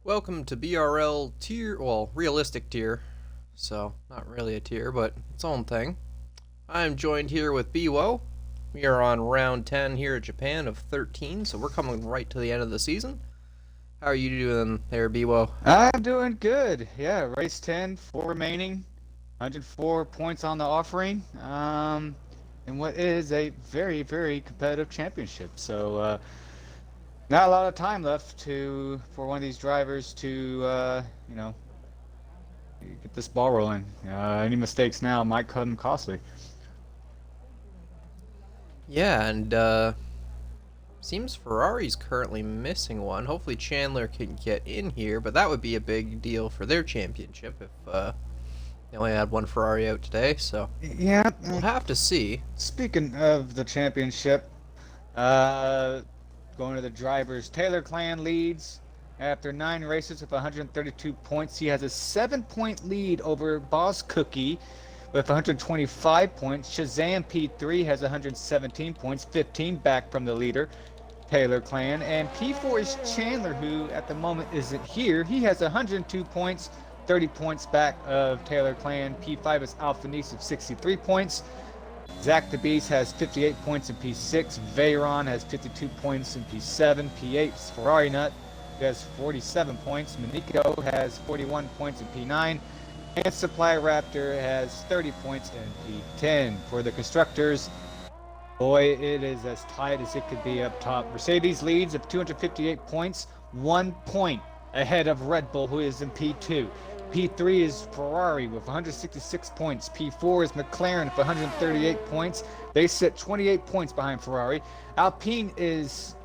Welcome to BRL tier, well, realistic tier. So, not really a tier, but its own thing. I'm joined here with Biwo. We are on round 10 here at Japan of 13, so we're coming right to the end of the season. How are you doing there, Biwo? I'm doing good. Yeah, race 10, four remaining, 104 points on the offering. In what is a very, very competitive championship. So, not a lot of time left for one of these drivers to, get this ball rolling. Any mistakes now might come costly. Yeah, and seems Ferrari's currently missing one. Hopefully Chandler can get in here, but that would be a big deal for their championship if they only had one Ferrari out today, so Yeah. we'll have to see. Speaking of the championship, uh, going to the drivers, Taylor Clan leads after 9 races with 132 points. He has a 7-point lead over Boss Cookie with 125 points. Shazam P3 has 117 points, 15 back from the leader, Taylor Clan. And P4 is Chandler, who at the moment isn't here. He has 102 points, 30 points back of Taylor Clan. P5 is Alphanese with 63 points. Zach the Beast has 58 points in P6. Veyron has 52 points in P7. P8 is Ferrari Nut, who has 47 points. Maniko has 41 points in P9. And Supply Raptor has 30 points in P10. For the constructors, boy, it is as tight as it could be up top. Mercedes leads with 258 points, 1 point ahead of Red Bull, who is in P2. P3 is Ferrari with 166 points. P4 is McLaren with 138 points. They sit 28 points behind Ferrari. Alpine is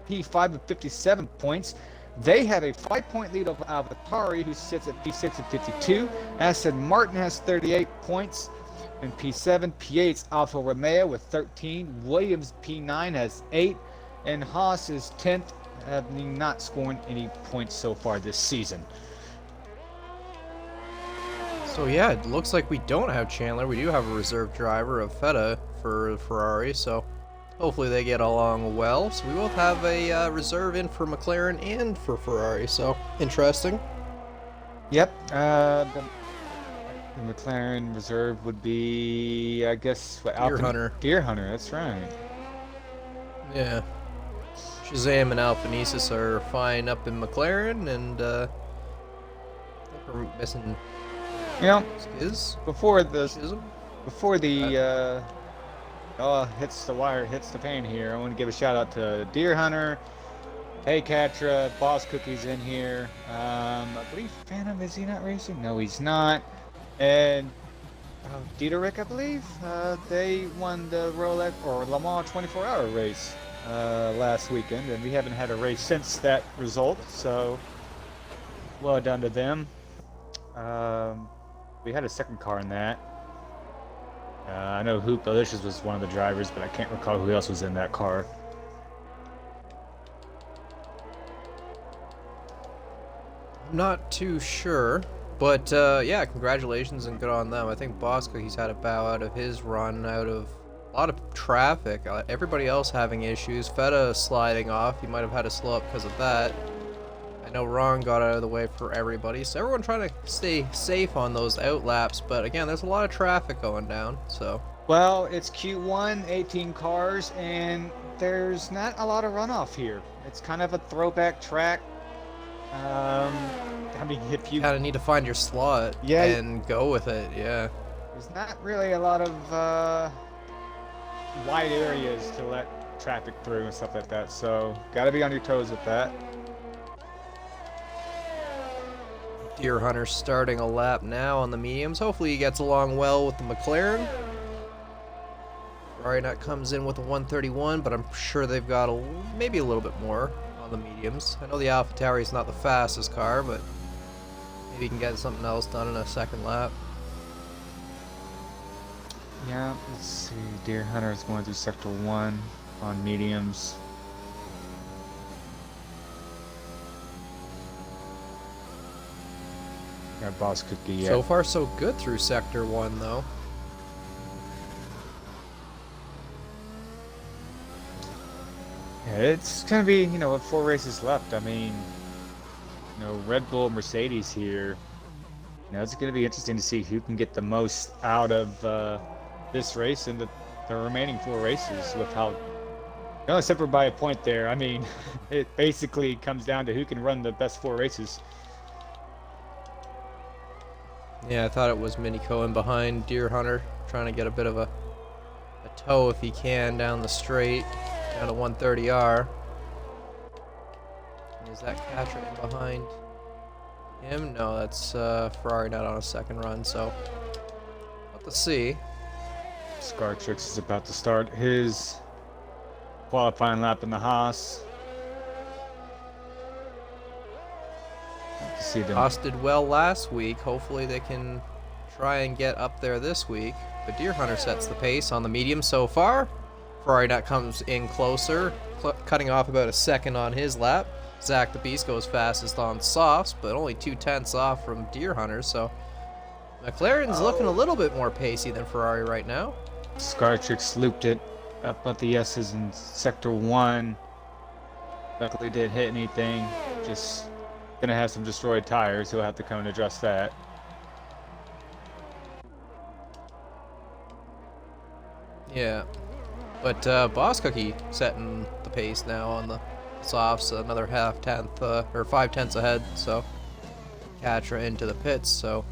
P5 with 57 points. They have a 5-point lead over AlphaTauri, who sits at P6 at 52. Aston Martin has 38 points in P7. P8 is Alfa Romeo with 13. Williams P9 has 8. And Haas is 10th, having not scored any points so far this season. So yeah, it looks like we don't have Chandler. We do have a reserve driver of Feta for Ferrari, so hopefully they get along well. So we both have a reserve in for McLaren and for Ferrari, so interesting. Yep. The McLaren reserve would be, I guess, what, Deer Hunter. Deer Hunter, that's right. Yeah. Shazam and Alphanesis are fine up in McLaren, and I think we're missing Skiz. Before Chisholm? hits the wire, hits the fan here, I want to give a shout out to Deer Hunter, Hey Katra, Boss Cookie's in here. I believe Phantom, is he not racing? No, he's not. And Dieterich, I believe, they won the Rolex or Le Mans 24-hour race last weekend, and we haven't had a race since that result, so well done to them. We had a second car in that. I know Hoop Delicious was one of the drivers, but I can't recall who else was in that car. I'm not too sure, but yeah, congratulations and good on them. I think Bosco, he's had a bow out of his run out of a lot of traffic. Everybody else having issues. Feta sliding off. He might have had to slow up because of that. I know Ron got out of the way for everybody, so everyone trying to stay safe on those outlaps, but again, there's a lot of traffic going down, so. Well, it's Q1, 18 cars, and there's not a lot of runoff here. It's kind of a throwback track. I mean, if you kind of need to find your slot and go with it, yeah. There's not really a lot of wide areas to let traffic through and stuff like that, so gotta be on your toes with that. Deer Hunter starting a lap now on the mediums. Hopefully he gets along well with the McLaren. Ferrari Nut comes in with a 131, but I'm sure they've got maybe a little bit more on the mediums. I know the AlphaTauri is not the fastest car, but maybe he can get something else done in a second lap. Yeah, let's see. Deer Hunter is going through Sector 1 on mediums. Got Boss Cookie yet. So far, so good through Sector 1, though. Yeah, it's gonna be, with 4 races left. I mean, Red Bull, Mercedes here. It's going to be interesting to see who can get the most out of this race and the remaining 4 races with how, except for by a point there. I mean, it basically comes down to who can run the best 4 races. Yeah, I thought it was Mini Cohen behind Deer Hunter, trying to get a bit of a tow if he can down the straight, down to 130R. And is that Catra in behind him? No, that's Ferrari not on a second run, so we'll have to see. Scartrix is about to start his qualifying lap in the Haas. See them. Haas did well last week. Hopefully they can try and get up there this week. But Deer Hunter sets the pace on the medium so far. Ferrari Nut comes in closer, cutting off about a second on his lap. Zach the Beast goes fastest on softs, but only 2/10 off from Deer Hunter, so McLaren's looking a little bit more pacey than Ferrari right now. Scartrix looped it up at the S's in Sector 1. Luckily didn't hit anything. Just gonna have some destroyed tires. He'll have to come and address that. Yeah, but Boss Cookie setting the pace now on the softs, another 5/10 ahead, so Catra into the pits, so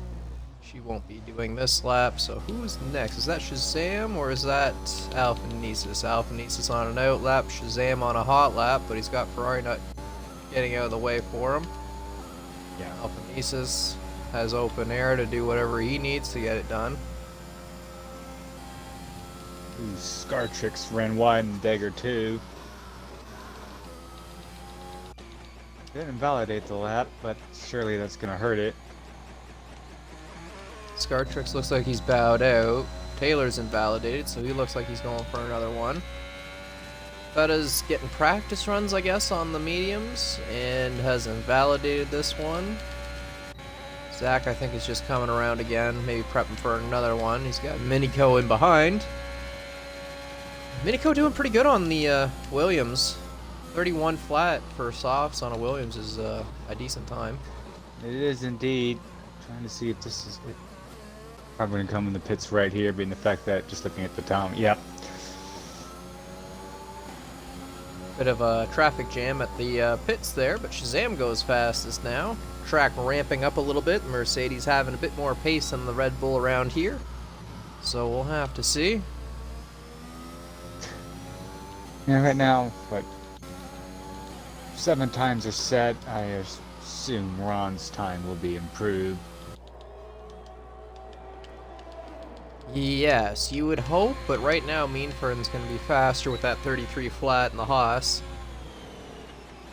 she won't be doing this lap. So who's next? Is that Shazam or is that Alphanesis? Alphanesis on an out lap, Shazam on a hot lap, but he's got Ferrari Nut getting out of the way for him. Yeah. Alphanesis has open air to do whatever he needs to get it done. Ooh, Scartrix ran wide in Dagger 2. Didn't invalidate the lap, but surely that's going to hurt it. Scartrix looks like he's bowed out. Taylor's invalidated, so he looks like he's going for another one. Fetta's getting practice runs, I guess, on the mediums, and has invalidated this one. Zach, I think, is just coming around again, maybe prepping for another one. He's got Minico in behind. Minico doing pretty good on the Williams. 31 flat for softs on a Williams is a decent time. It is indeed. Trying to see if this is it. Probably going to come in the pits right here, being the fact that just looking at the time. Yep. Bit of a traffic jam at the pits there, but Shazam goes fastest now. Track ramping up a little bit. Mercedes having a bit more pace than the Red Bull around here. So we'll have to see. Yeah, right now, what? 7 times are set. I assume Ron's time will be improved. Yes, you would hope, but right now Meanfern's going to be faster with that 33 flat in the Haas.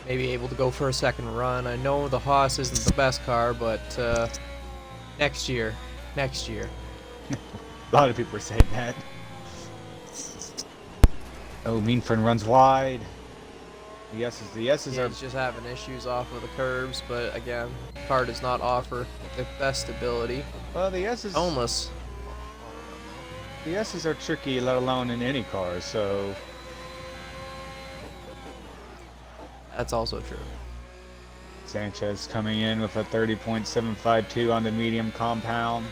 Maybe able to go for a second run. I know the Haas isn't the best car, but next year. A lot of people are saying that. Oh, Meanfern runs wide. The S's are... He's just having issues off of the curves, but again, the car does not offer the best ability. Well, the S's... Homeless. The S's are tricky, let alone in any car, so... That's also true. Sanchez coming in with a 30.752 on the medium compound.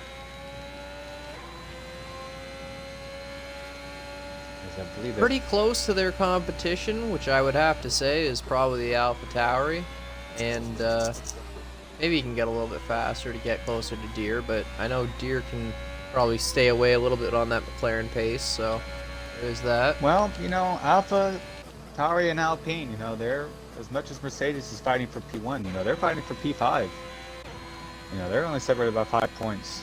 I believe Pretty close to their competition, which I would have to say is probably the Alpha Tauri. And maybe he can get a little bit faster to get closer to Deer, but I know Deer can probably stay away a little bit on that McLaren pace, so there's that. Well, Alpha, Tauri, and Alpine, they're, as much as Mercedes is fighting for P1, they're fighting for P5. They're only separated by 5 points.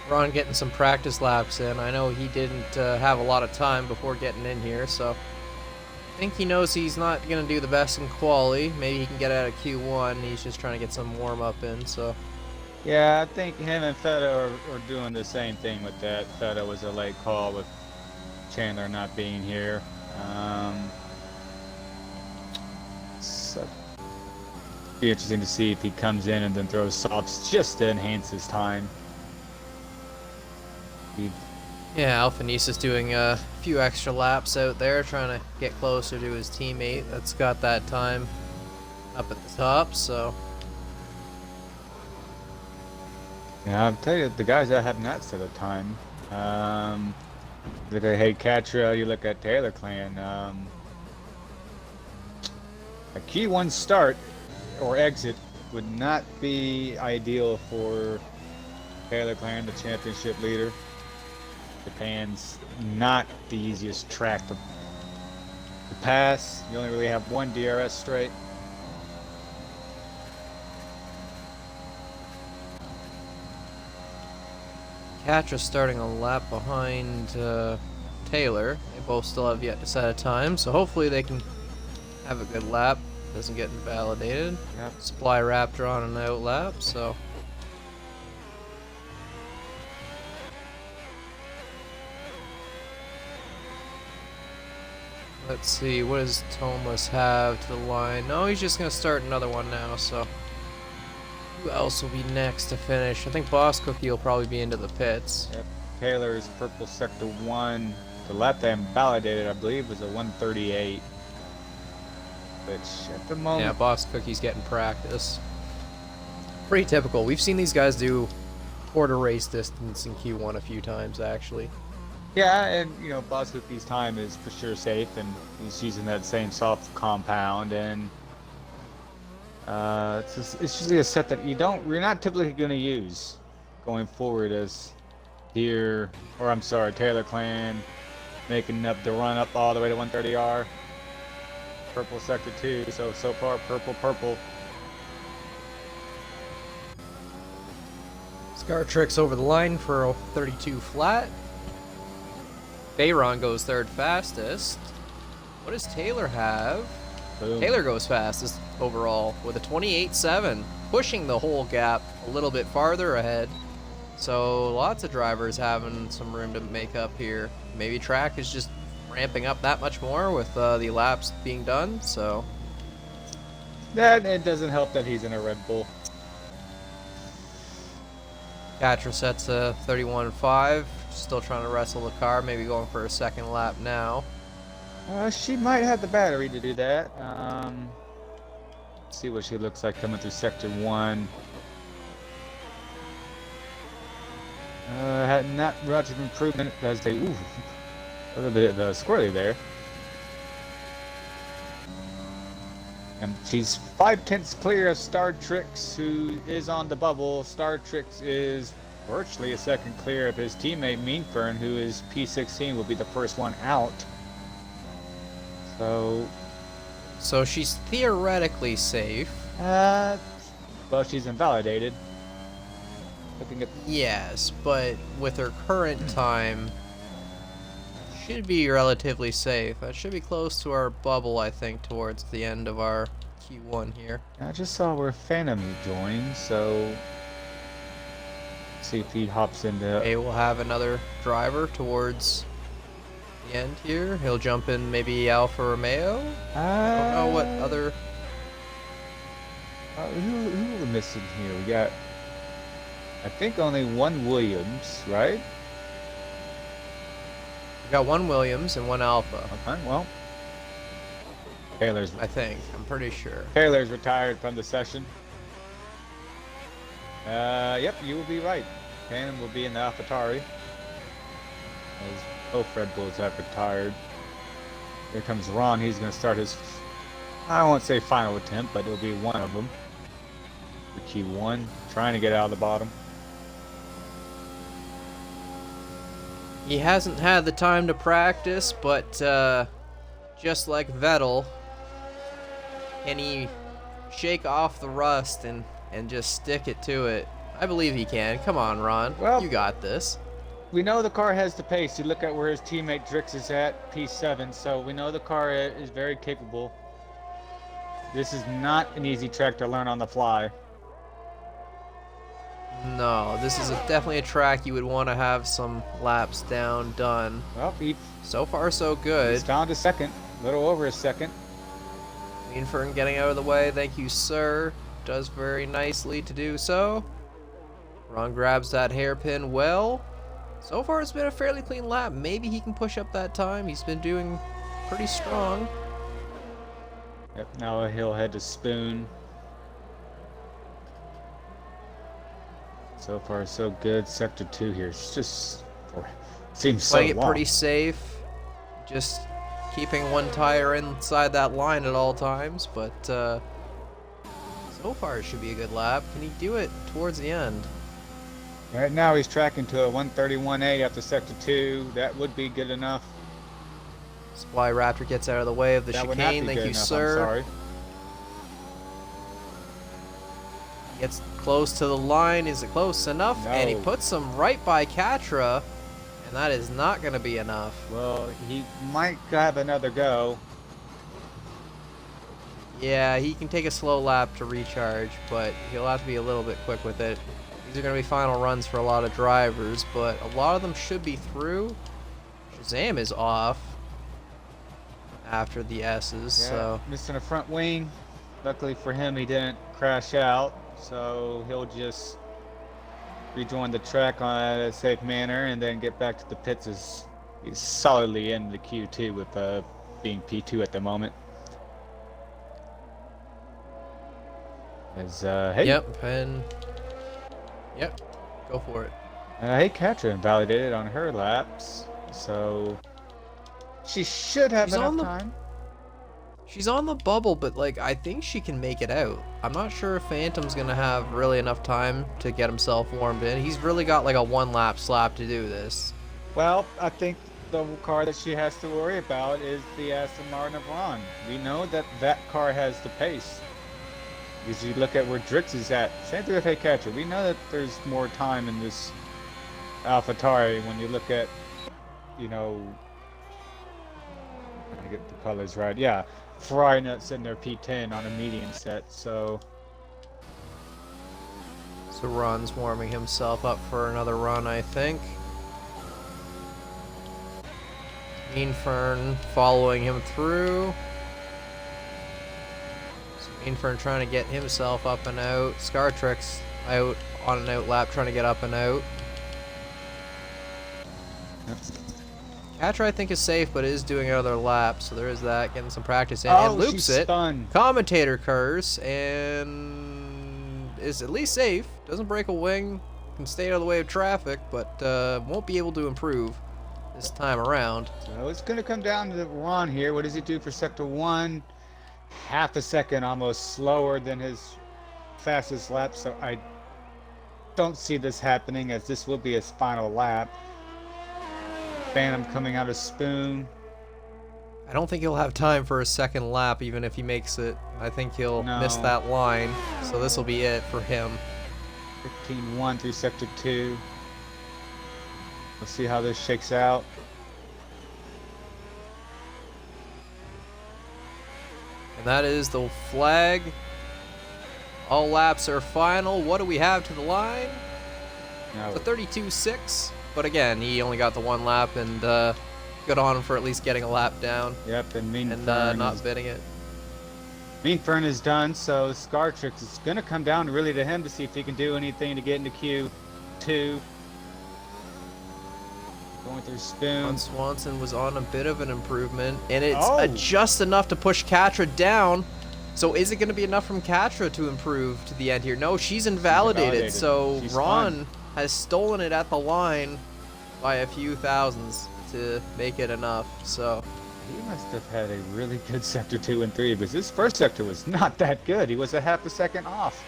Ron getting some practice laps in. I know he didn't have a lot of time before getting in here, so I think he knows he's not going to do the best in quali. Maybe he can get out of Q1. He's just trying to get some warm-up in, so... Yeah, I think him and Feta are doing the same thing with that. Feta was a late call with Chandler not being here. So be interesting to see if he comes in and then throws softs just to enhance his time. Yeah, Alphanisa's doing a few extra laps out there, trying to get closer to his teammate that's got that time up at the top, so... Yeah, I'll tell you, the guys that have not set a time. Look at Hey Catra, you look at Taylor Clan. A key one start or exit would not be ideal for Taylor Clan, the championship leader. Japan's not the easiest track to pass. You only really have one DRS straight. Catra's starting a lap behind Taylor. They both still have yet to set a time, so hopefully they can have a good lap. Doesn't get invalidated. Yep. Supply Raptor on an out lap, so... Let's see, what does Thomas have to the line? No, he's just going to start another one now, so... Who else will be next to finish? I think Boss Cookie will probably be into the pits. Yep. Taylor's purple sector 1. The lap they invalidated, I believe, was a 138. Which, at the moment... Yeah, Boss Cookie's getting practice. Pretty typical. We've seen these guys do quarter race distance in Q1 a few times, actually. Yeah, and you know, Boss Cookie's time is for sure safe, and he's using that same soft compound, and it's usually a set that you're not typically going to use going forward as here, or I'm sorry, Taylor Clan making up the run up all the way to 130R. Purple sector 2, so far purple. Scar Tricks over the line for a 32 flat. Bayron goes third fastest. What does Taylor have? Boom. Taylor goes fastest overall with a 28.7, pushing the whole gap a little bit farther ahead. So lots of drivers having some room to make up here. Maybe track is just ramping up that much more with the laps being done, so... That it doesn't help that he's in a Red Bull. Catra sets a 31.5, still trying to wrestle the car, maybe going for a second lap now. She might have the battery to do that. See what she looks like coming through sector 1. Had not much of improvement as they... Ooh, a little bit of the squirrely there. And she's 5/10 clear of Star Tricks, who is on the bubble. Star Tricks is virtually a second clear of his teammate Meanfern, who is P16, will be the first one out. So she's theoretically safe. well, she's invalidated. Looking at... Yes, but with her current time, should be relatively safe. That should be close to our bubble, I think, towards the end of our Q1 here. I just saw where Phantom joined, so let's see if he hops into... Okay, we'll have another driver towards the end here. He'll jump in maybe Alfa Romeo. I don't know what other... who are we missing here? We got, I think, only one Williams, right? We got one Williams and one Alpha. Okay, well, Taylor's... I think. I'm pretty sure. Taylor's retired from the session. Yep, you will be right. Phantom will be in the AlphaTauri, as both Red Bulls have retired. Here comes Ron. He's going to start his, I won't say final attempt, but it'll be one of them. For Q1, trying to get out of the bottom. He hasn't had the time to practice, but just like Vettel, can he shake off the rust and just stick it to it? I believe he can. Come on, Ron. Well, you got this. We know the car has the pace. You look at where his teammate Drix is at, P7, so we know the car is very capable. This is not an easy track to learn on the fly. No, this is definitely a track you would want to have some laps down done. Well, So far, so good. he's found a second, a little over a second. Meanfern getting out of the way. Thank you, sir. Does very nicely to do so. Ron grabs that hairpin well. So far, it's been a fairly clean lap. Maybe he can push up that time. He's been doing pretty strong. Yep, now he'll head to Spoon. So far, so good. Sector 2 here. It's just seems so Playing it long. pretty safe. Just keeping one tire inside that line at all times. But so far, it should be a good lap. Can he do it towards the end? Right now, he's tracking to a 131A after Sector 2. That would be good enough. Supply Raptor gets out of the way of the chicane. Thank you, sir. I'm sorry. Gets close to the line. Is it close enough? No. And he puts him right by Katra. And that is not going to be enough. Well, he might have another go. Yeah, he can take a slow lap to recharge, but he'll have to be a little bit quick with it. These are going to be final runs for a lot of drivers, but a lot of them should be through. Shazam is off after the S's, Yeah, so... missing a front wing. Luckily for him, he didn't crash out, so he'll just rejoin the track on a safe manner and then get back to the pits as he's solidly in the Q2 with being P2 at the moment. As, hey. Yep, and... Yep, go for it. Hey, Katra invalidated on her laps, so she should have enough time. She's on the bubble, but like I think she can make it out. I'm not sure if Phantom's gonna have really enough time to get himself warmed in. He's really got like a one-lap slap to do this. Well, I think the car that she has to worry about is the Aston Martin of Ron. We know that that car has the pace. Because you look at where Drix is at. Same thing with Hey Catcher. We know that there's more time in this AlphaTauri when you look at, you know, let me get the colors right. Yeah, Ferrari nuts in their P10 on a medium set. So Ron's warming himself up for another run, I think. Mean Fern following him through. Mean Fern trying to get himself up and out. Scartrix out on an out lap trying to get up and out. yep. Katra I think is safe, but is doing another lap, so there is that. Getting some practice in. Oh, and loops she's it. spun. Commentator curse and is at least safe. Doesn't break a wing. Can stay out of the way of traffic, but won't be able to improve this time around. So it's going to come down to Ron here. What does he do for Sector 1? Half a second almost slower than his fastest lap, so I don't see this happening as this will be his final lap. Phantom coming out of Spoon. I don't think he'll have time for a second lap, even if he makes it. I think he'll miss that line, so this will be it for him. 15-1 through Sector 2. We'll see how this shakes out. And that is the flag. All laps are final. What do we have to the line? No. It's a 32.6. But again, he only got the one lap, and good on him for at least getting a lap down. Yep, and Mean and Fern not bidding it. Mean Fern is done, so Scartrix is going to come down really to him to see if he can do anything to get into Q2. Going through Spoon. Swanson was on a bit of an improvement, and it's just enough to push Katra down. So is it going to be enough from Katra to improve to the end here? No, she's invalidated. So She's Ron has stolen it at the line by a few thousands to make it enough. So He must have had a really good Sector 2 and 3 because his first sector was not that good. He was a half a second off.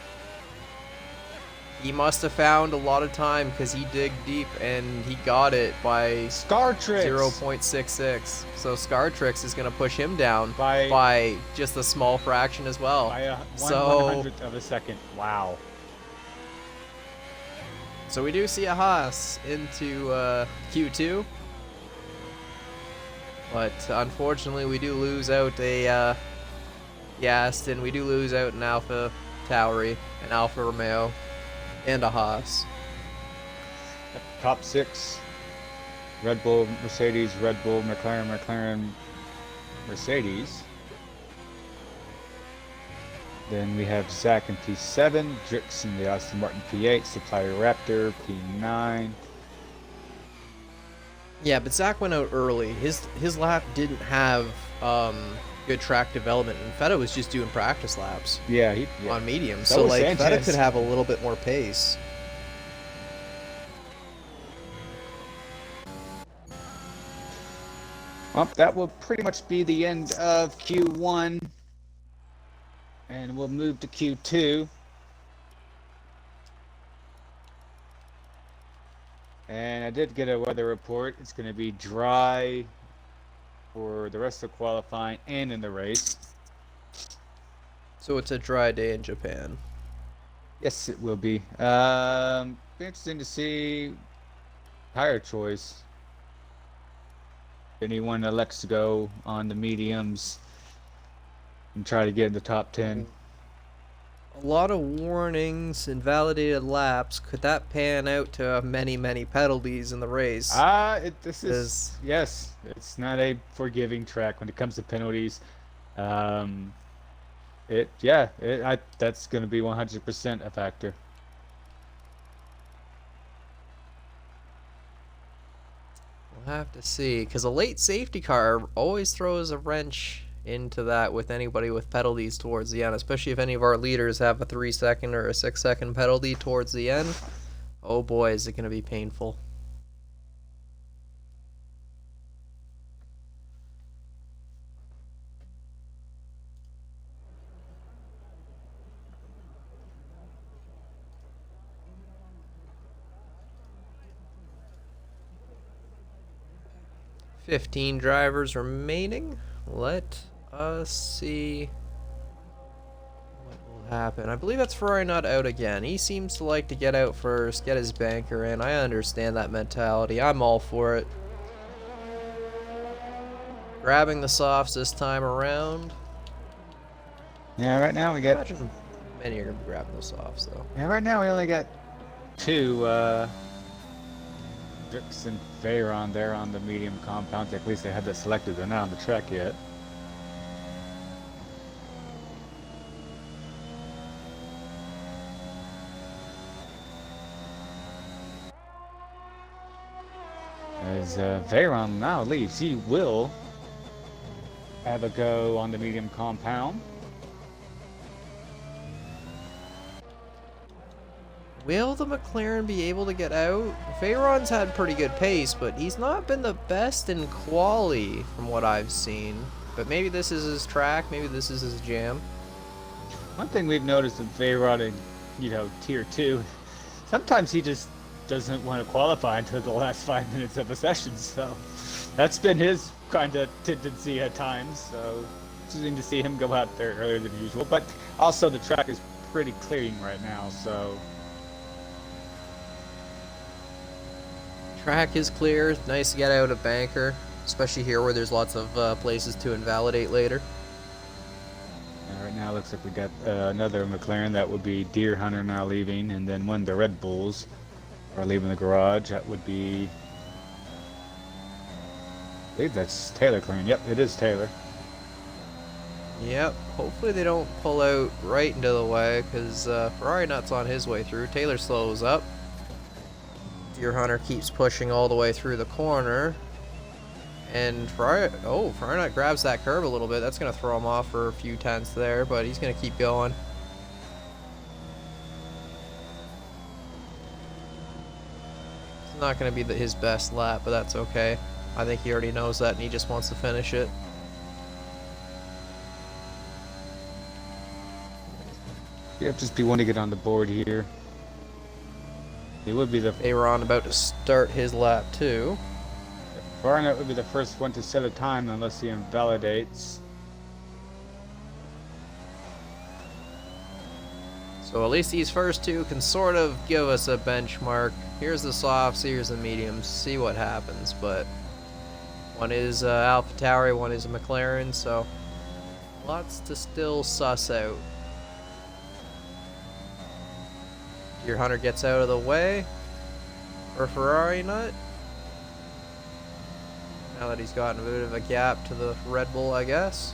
he must have found a lot of time because he digged deep and he got it by Scartrix 0.66. So Scartrix is going to push him down by just a small fraction as well. by a So- 1/100th of a second. Wow. So we do see a Haas into Q2. But unfortunately, we do lose out a Aston. We do lose out an Alpha Tauri, an Alfa Romeo, and a Haas. Top 6. Red Bull, Mercedes, Red Bull, McLaren, Mercedes. Then we have Zach in P7, Drix in the Aston Martin P8, Supplier Raptor P9. Yeah, but Zach went out early. His lap didn't have good track development, and Feta was just doing practice laps Yeah, on medium. So So was like Feta could Sanchez. have a little bit more pace. Well, that will pretty much be the end of Q1. And we'll move to Q2. And I did get a weather report. It's going to be dry for the rest of qualifying and in the race. So it's a dry day in Japan. Yes, it will be. Be interesting to see tire choice. Anyone elects to go on the mediums and try to get in the top 10. A lot of warnings, invalidated laps. Could that pan out to many, many penalties in the race? This is, yes, it's not a forgiving track when it comes to penalties. Um, that's going to be 100% a factor. We'll have to see, because a late safety car always throws a wrench into that with anybody with penalties towards the end, especially if any of our leaders have a 3-second or a 6-second penalty towards the end. Oh boy, is it going to be painful. "15 drivers remaining. Let us see what will happen." I believe that's Ferrari not out again. He seems to like to get out first, get his banker in. I understand that mentality. I'm all for it. Grabbing the softs this time around. Yeah, right now we get. Imagine many are gonna be grabbing the softs though. Yeah, right now we only got two. Drix and Veyron there on the medium compounds. At least they had that selected. They're not on the track yet. As Veyron now leaves, he will have a go on the medium compound. Will the McLaren be able to get out? Veyron's had pretty good pace, but he's not been the best in quali from what I've seen. But maybe this is his track, maybe this is his jam. One thing we've noticed with Veyron in, tier 2, sometimes he just doesn't want to qualify until the last 5 minutes of a session. So that's been his kind of tendency at times. So it's interesting to see him go out there earlier than usual. But also the track is pretty clean right now, so. Track is clear, nice to get out of banker, especially here where there's lots of places to invalidate later. Right now, it looks like we got another McLaren. That would be Deer Hunter now leaving, and then one of the Red Bulls are leaving the garage. That would be, I believe that's Taylor clearing. Yep, it is Taylor. Yep, hopefully they don't pull out right into the way, because Ferrari Nut's on his way through. Taylor slows up. Deer Hunter keeps pushing all the way through the corner. And Ferrari Nut grabs that curve a little bit. That's going to throw him off for a few tenths there, but he's going to keep going. It's not going to be his best lap, but that's okay. I think he already knows that and he just wants to finish it. Yep, just be one to get on the board here. He would be the. Veyron about to start his lap too. Barnett would be the first one to set a time unless he invalidates. So at least these first two can sort of give us a benchmark. Here's the softs, here's the mediums, see what happens. But one is AlphaTauri, one is a McLaren, so lots to still suss out. Deer Hunter gets out of the way for Ferrari Nut. Now that he's gotten a bit of a gap to the Red Bull, I guess.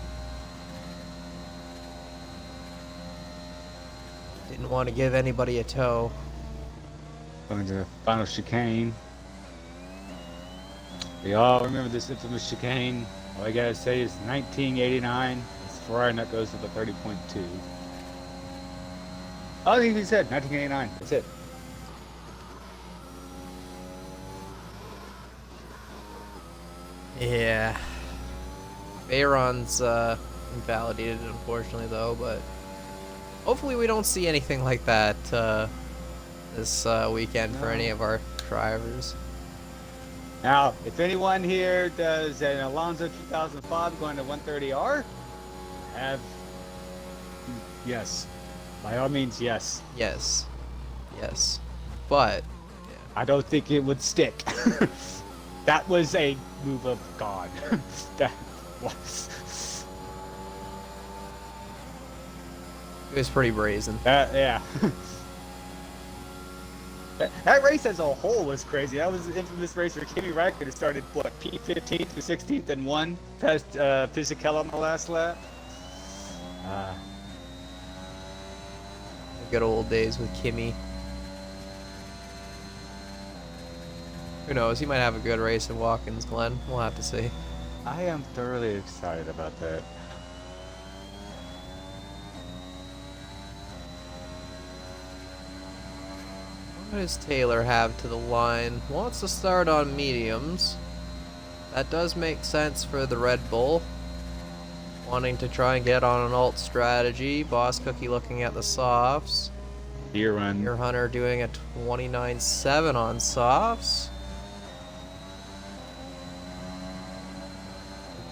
Didn't want to give anybody a tow. Going to the final chicane. We all remember this infamous chicane. All I gotta say is 1989. It's Ferrari that goes to the 30.2. Oh, he said 1989. That's it. Yeah. Bayron's invalidated, unfortunately, though, but hopefully we don't see anything like that this weekend for any of our drivers. Now, if anyone here does an Alonso 2005 going to 130R, yes, by all means, yes. Yes. But I don't think it would stick. That was a move of God. That was. it was pretty brazen. Yeah. That race as a whole was crazy. That was the infamous race where Kimi Räikkönen started, what, P15th to 16th and won past Fisichella on the last lap. Good old days with Kimi. Who knows? He might have a good race in Watkins Glen. We'll have to see. I am thoroughly excited about that. What does Taylor have to the line? Wants to start on mediums. That does make sense for the Red Bull. Wanting to try and get on an alt strategy. Boss Cookie looking at the softs. Deer Hunter doing a 29.7 on softs.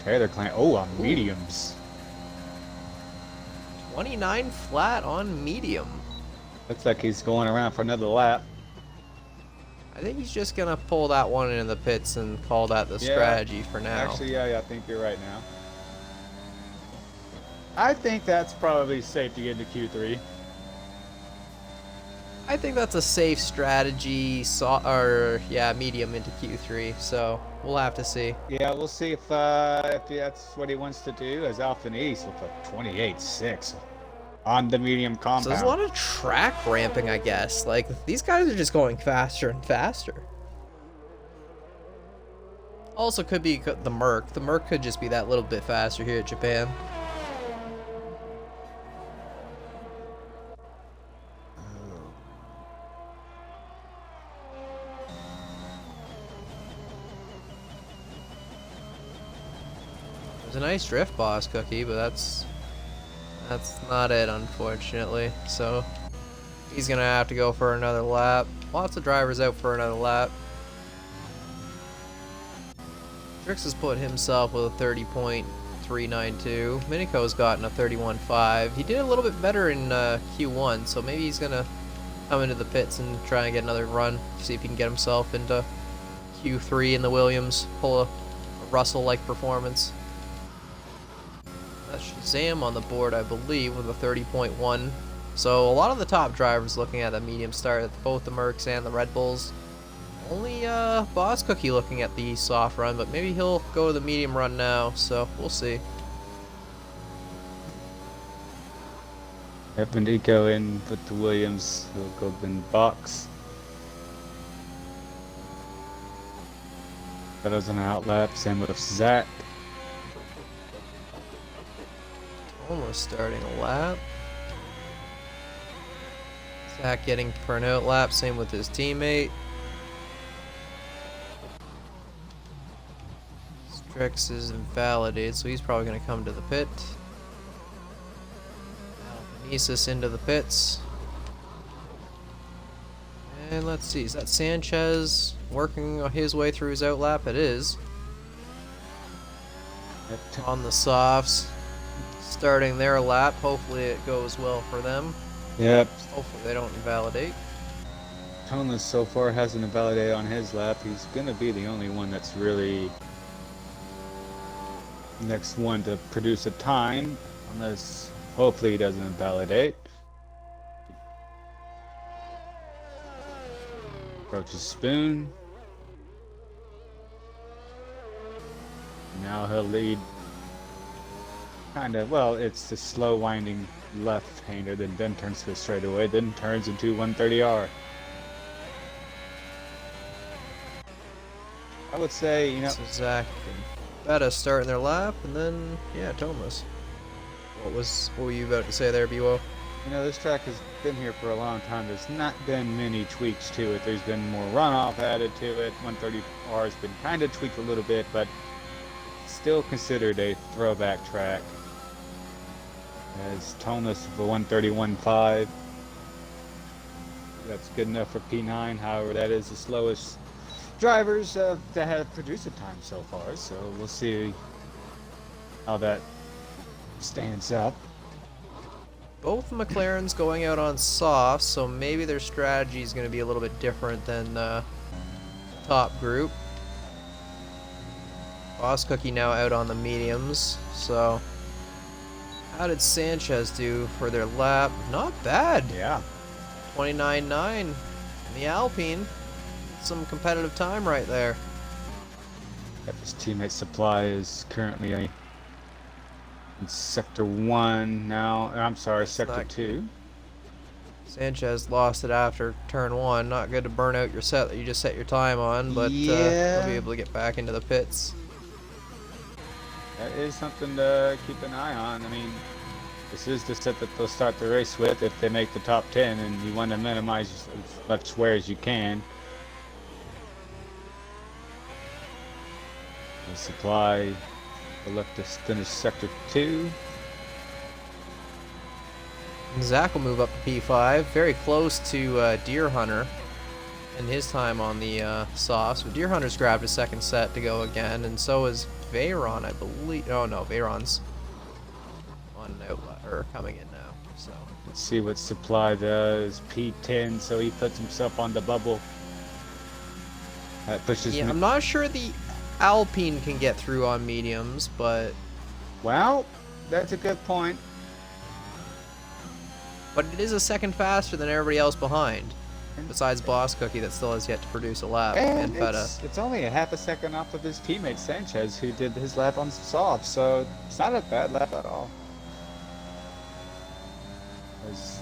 Taylor Clan. Oh, on mediums. 29 flat on medium. Looks like he's going around for another lap. I think he's just gonna pull that one in the pits and call that the strategy for now. Actually, yeah, I think you're right now. I think that's probably safe to get into Q3. I think that's a safe strategy, medium into Q3, so we'll have to see. Yeah, we'll see if that's what he wants to do, as Alpha East with a 28.6 on the medium compound. So there's a lot of track ramping, I guess. Like, these guys are just going faster and faster. Also could be the Merc. The Merc could just be that little bit faster here at Japan. There's a nice drift, Boss Cookie, but that's not it, unfortunately. So he's gonna have to go for another lap. Lots of drivers out for another lap. Drix has put himself with a 30.392. Miniko's gotten a 31.5. He did a little bit better in Q1, so maybe he's gonna come into the pits and try and get another run. See if he can get himself into Q3 in the Williams. Pull a Russell-like performance. That's Shazam on the board, I believe, with a 30.1. So a lot of the top drivers looking at the medium start, both the Mercs and the Red Bulls. Only Boss Cookie looking at the soft run, but maybe he'll go to the medium run now, so we'll see. Bendico in with the Williams. He'll go in box. That was an outlap. Same with Zach. Almost starting a lap. Zach getting for an outlap, same with his teammate. Strix is invalidated, so he's probably going to come to the pit. Alphanesis into the pits. And let's see, is that Sanchez working his way through his outlap? It is. On the softs. Starting their lap. Hopefully it goes well for them. Yep. Hopefully they don't invalidate. Toneless so far hasn't invalidated on his lap. He's going to be the only one that's really next one to produce a time, unless hopefully he doesn't invalidate. Approaches Spoon. Now he'll lead kind of, well, it's the slow winding left-hander, then turns to a straightaway, then turns into 130R. I would say, you know, So Zach and Betta starting their lap, and then yeah, Thomas. What were you about to say there, Biwo? this track has been here for a long time. There's not been many tweaks to it. There's been more runoff added to it. 130R has been kind of tweaked a little bit, but still considered a throwback track. As Thomas for 131.5. That's good enough for P9. However, that is the slowest drivers that have produced a time so far. So we'll see how that stands up. Both McLarens going out on softs, so maybe their strategy is going to be a little bit different than top group. Boss Cookie now out on the mediums, so how did Sanchez do for their lap? Not bad. Yeah. 29.9 in the Alpine. Some competitive time right there. His teammate Supply is currently in Sector 1 now. I'm sorry, Sector 2. Sanchez lost it after turn 1. Not good to burn out your set that you just set your time on, but yeah. he'll be able to get back into the pits. That is something to keep an eye on. I mean, this is the set that they'll start the race with if they make the top 10, and you want to minimize as much wear as you can. The Supply will look to finish Sector 2. And Zach will move up to P5, very close to Deer Hunter in his time on the softs. But Deer Hunter's grabbed a second set to go again, and so is Veyron, I believe. Oh no, Veyron's on an outlet, or coming in now. So let's see what Supply does. P10, so he puts himself on the bubble. That pushes yeah, me. I'm not sure the Alpine can get through on mediums, but Well, that's a good point. it is a second faster than everybody else behind. Besides Boss Cookie, that still has yet to produce a lap, and Feta. It's only a half a second off of his teammate Sanchez, who did his lap on soft, so it's not a bad lap at all. As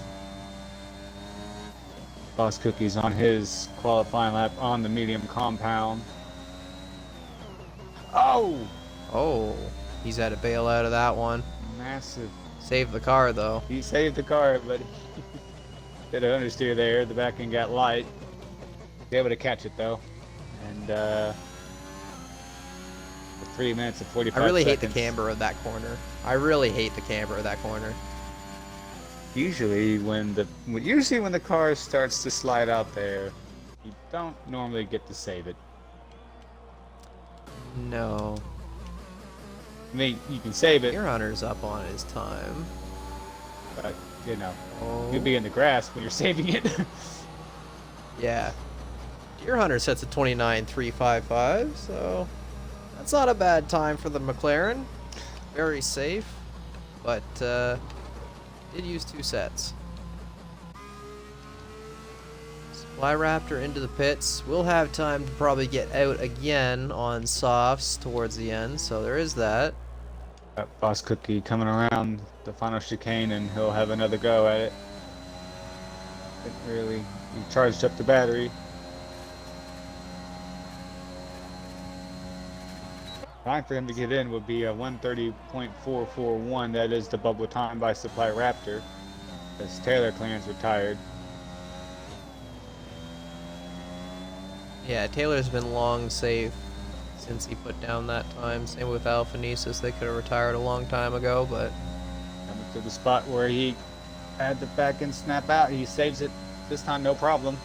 Boss Cookie's on his qualifying lap on the medium compound. Oh, he's had to bail out of that one. Massive. Saved the car though. He saved the car, but did an understeer there. The back end got light. Was able to catch it though, and for 3 minutes and 45 seconds. I really hate the camber of that corner. I really hate the camber of that corner. Usually when the car starts to slide out there, you don't normally get to save it. No. I mean, you can save it, Deer Hunter's up on his time. but Oh. you'll be in the grass when you're saving it. Yeah. Deer Hunter sets a 29.355, so that's not a bad time for the McLaren. Very safe, but did use 2 sets. Supply Raptor into the pits. We'll have time to probably get out again on softs towards the end, so there is that. Boss Cookie coming around the final chicane, and he'll have another go at it. He charged up the battery. Time for him to get in would be a 130.441. That is the bubble time by Supply Raptor, as Taylor Clan's retired. Yeah, Taylor's been long safe since he put down that time. Same with Alphanesis. They could have retired a long time ago, but Coming to the spot where he had the back end snap out. He saves it this time, no problem.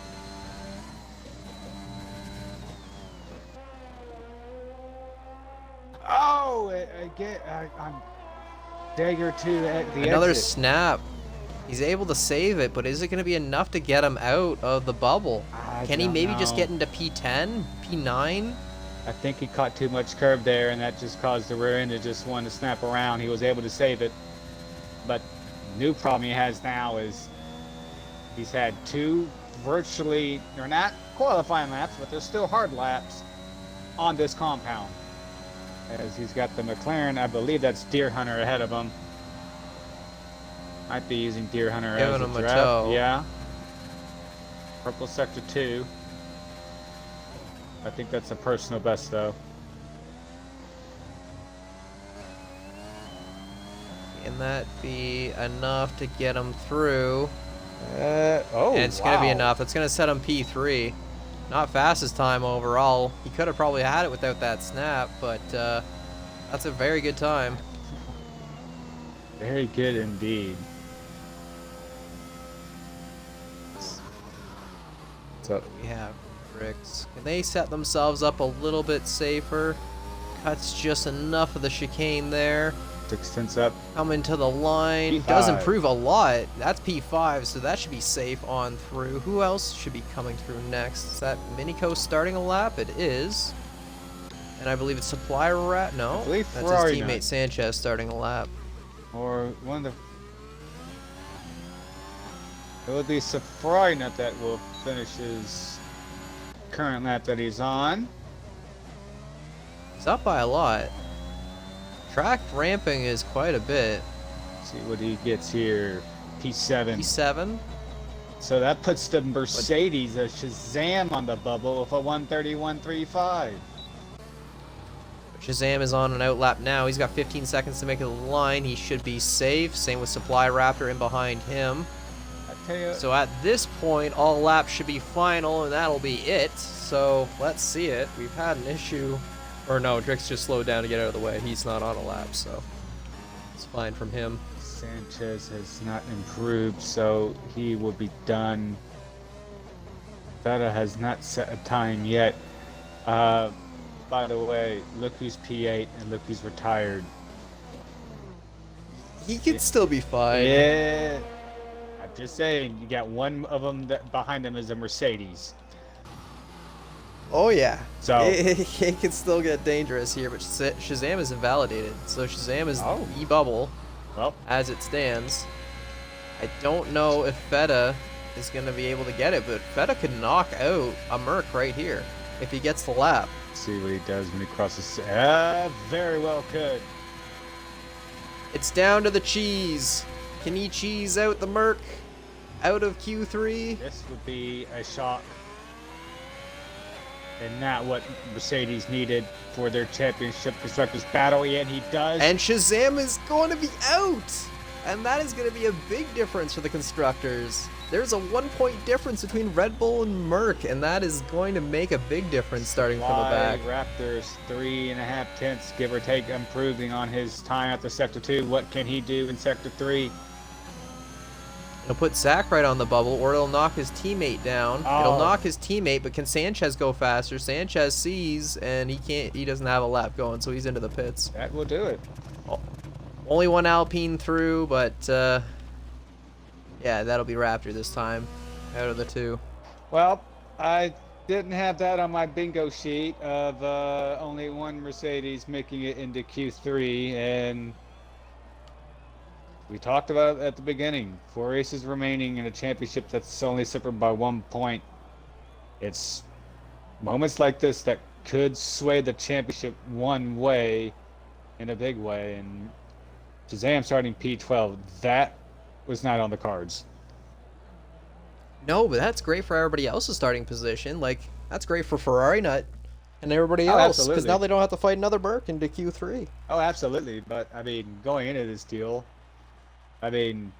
Oh, I'm dagger to the another exit. snap. He's able to save it, but is it going to be enough to get him out of the bubble? Can he maybe just get into P10, P9? I think he caught too much curve there, and that just caused the rear end to just want to snap around. He was able to save it, but the new problem he has now is he's had 2 virtually, they're not qualifying laps, but they're still hard laps on this compound. As he's got the McLaren, I believe that's Deer Hunter ahead of him. Might be using Deer Hunter as Giving him a draft. tow. Yeah. Purple Sector 2. I think that's a personal best, though. Can that be enough to get him through? Oh, And it's going to be enough. That's going to set him P3. Not fastest time overall. He could have probably had it without that snap, but that's a very good time. Very good indeed. So We have tricks. Can they set themselves up a little bit safer? Cuts just enough of the chicane there. 6/10 up. Coming to the line. P5. Does improve a lot. That's P5, so that should be safe on through. Who else should be coming through next? Is that Minico starting a lap? It is. And I believe it's Supply Rat. No, I believe that's Ferrari his teammate nut. Sanchez starting a lap. Or one of the... It would be Ferrari nut that will finish his current lap that he's on. He's up by a lot. Track ramping is quite a bit. See what he gets here. P7. P7. So that puts the Mercedes, a Shazam, on the bubble with a 1:31.35. Shazam is on an outlap now. He's got 15 seconds to make it to the line. He should be safe. Same with Supply Raptor in behind him. I tell you, So at this point, all laps should be final, and that'll be it. So let's see it. We've had an issue. Or no, Drix just slowed down to get out of the way. He's not on a lap, so it's fine from him. Sanchez has not improved, so he will be done. Feta has not set a time yet. By the way, look who's P8 and look who's retired. He could still be fine. Yeah, I'm just saying, you got one of them that behind him is a Mercedes. Oh yeah. So it can still get dangerous here, but Shazam is invalidated. So Shazam is E-bubble well, as it stands. I don't know if Feta is going to be able to get it, but Feta could knock out a Merc right here if he gets the lap. see what he does when he crosses. Very well could. It's down to the cheese. Can he cheese out the Merc out of Q3? This would be a shock. And not what Mercedes needed for their championship constructors battle, and he does. And Shazam is going to be out! And that is going to be a big difference for the constructors. There's a 1-point difference between Red Bull and Merc, and that is going to make a big difference starting from the back. Raptors 3.5 tenths, give or take, improving on his time after Sector 2. What can he do in Sector 3? It'll put Zach right on the bubble, or it'll knock his teammate down. Oh. It'll knock his teammate, but can Sanchez go faster? Sanchez sees, and he can't. He doesn't have a lap going, so he's into the pits. That will do it. Only one Alpine through, but yeah, that'll be Raptor this time, out of the two. Well, I didn't have that on my bingo sheet of only one Mercedes making it into Q3, and we talked about it at the beginning. 4 races remaining in a championship that's only separated by 1 point. It's moments like this that could sway the championship one way, in a big way. And Shazam starting P12, that was not on the cards. No, but that's great for everybody else's starting position. Like, that's great for Ferrari Nut and everybody Oh, else, because absolutely. now they don't have to fight another Merc into Q3. Oh, absolutely. But I mean, going into this deal, I mean,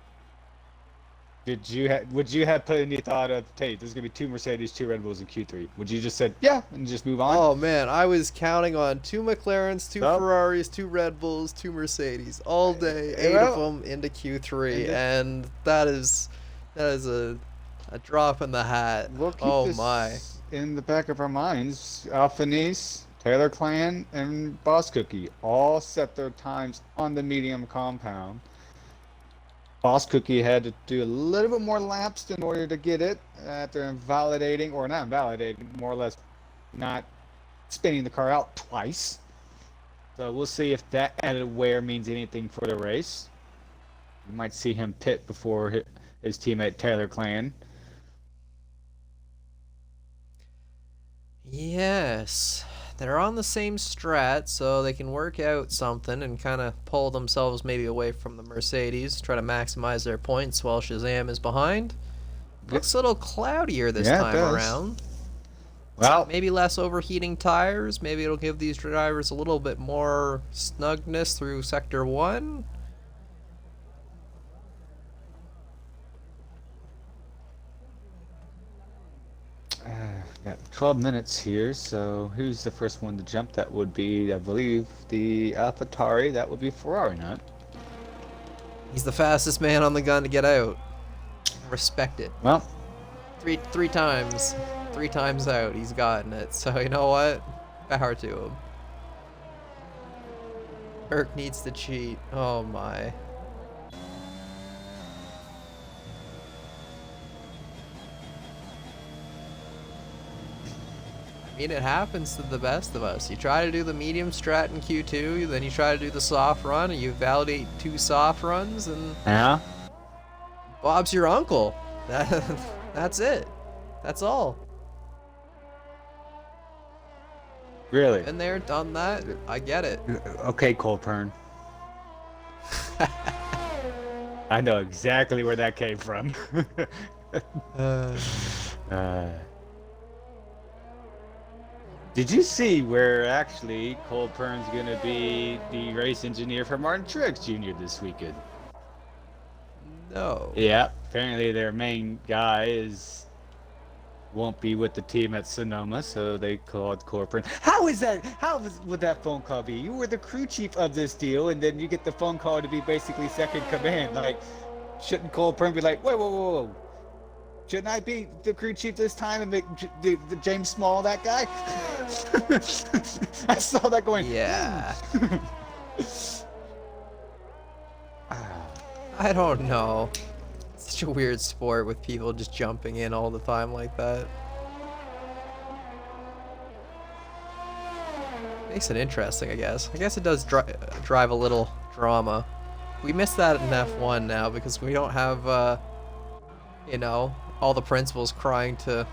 would you have put any thought of, hey, there's gonna be 2 Mercedes, 2 Red Bulls in Q3? Would you just said yeah and just move on? Oh man, I was counting on 2 McLarens, 2 Oh. Ferraris, 2 Red Bulls, 2 Mercedes all day, 8 Well, of them into Q3, and that is a drop in the hat. We'll keep Oh this my. in the back of our minds. Alphanese, Taylor Clan, and Boss Cookie all set their times on the medium compound. Boss Cookie had to do a little bit more laps in order to get it after invalidating, or not invalidating, more or less not spinning the car out twice. So we'll see if that added wear means anything for the race. We might see him pit before his teammate Taylor Clan. Yes. They're on the same strat, so they can work out something and kind of pull themselves maybe away from the Mercedes, try to maximize their points while Shazam is behind. Looks a little cloudier this Yeah, it time does. around. Well, Maybe less overheating tires. Maybe it'll give these drivers a little bit more snugness through Sector 1. got 12 minutes here, so who's the first one to jump? That would be, I believe, the AlphaTauri. That would be Ferrari, not? He's the fastest man on the gun to get out. Respect it. Well, Three times. 3 times out, he's gotten it. So you know what? Power to him. Merc needs to cheat. Oh my. I mean, it happens to the best of us. You try to do the medium strat in Q2, then you try to do the soft run, and you validate 2 soft runs, and yeah. Bob's your uncle. That's it. That's all. Really? Been there, done that. I get it. Okay, Colpern. I know exactly where that came from. Did you see where actually Colpern's going to be the race engineer for Martin Truex Jr. this weekend? No. Yeah, apparently their main guy won't be with the team at Sonoma, so they called Colpern. How is that? Would that phone call be? You were the crew chief of this deal, and then you get the phone call to be basically second command. Like, shouldn't Colpern be like, whoa. Shouldn't I be the crew chief this time and make the James Small that guy? I saw that going. Yeah. I don't know. It's such a weird sport with people just jumping in all the time like that. Makes it interesting, I guess. I guess it does drive a little drama. We miss that in F1 now because we don't have, you know, all the principals crying to,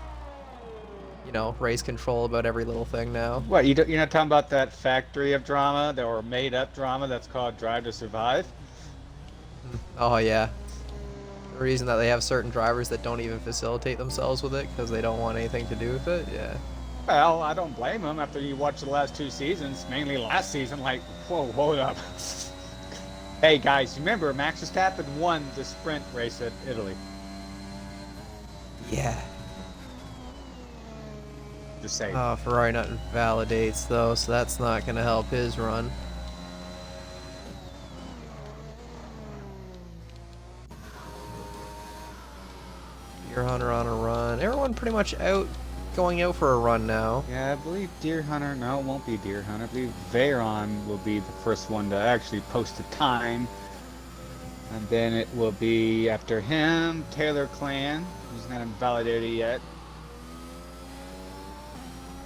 you know, race control about every little thing now. What, you're not talking about that factory of drama or made up drama that's called Drive to Survive? Oh yeah. The reason that they have certain drivers that don't even facilitate themselves with it because they don't want anything to do with it, yeah. Well, I don't blame them after you watch the last 2 seasons, mainly last season, like, whoa, hold up. Hey guys, remember Max Verstappen won the sprint race at Italy. Yeah. Just saying. Oh, Ferrari not validates though, so that's not gonna help his run. Deer Hunter on a run. Everyone pretty much going out for a run now. Yeah, I believe Deer Hunter, no, it won't be Deer Hunter. I believe Veyron will be the first one to actually post a time. And then it will be after him, Taylor Clan, who's not validated yet.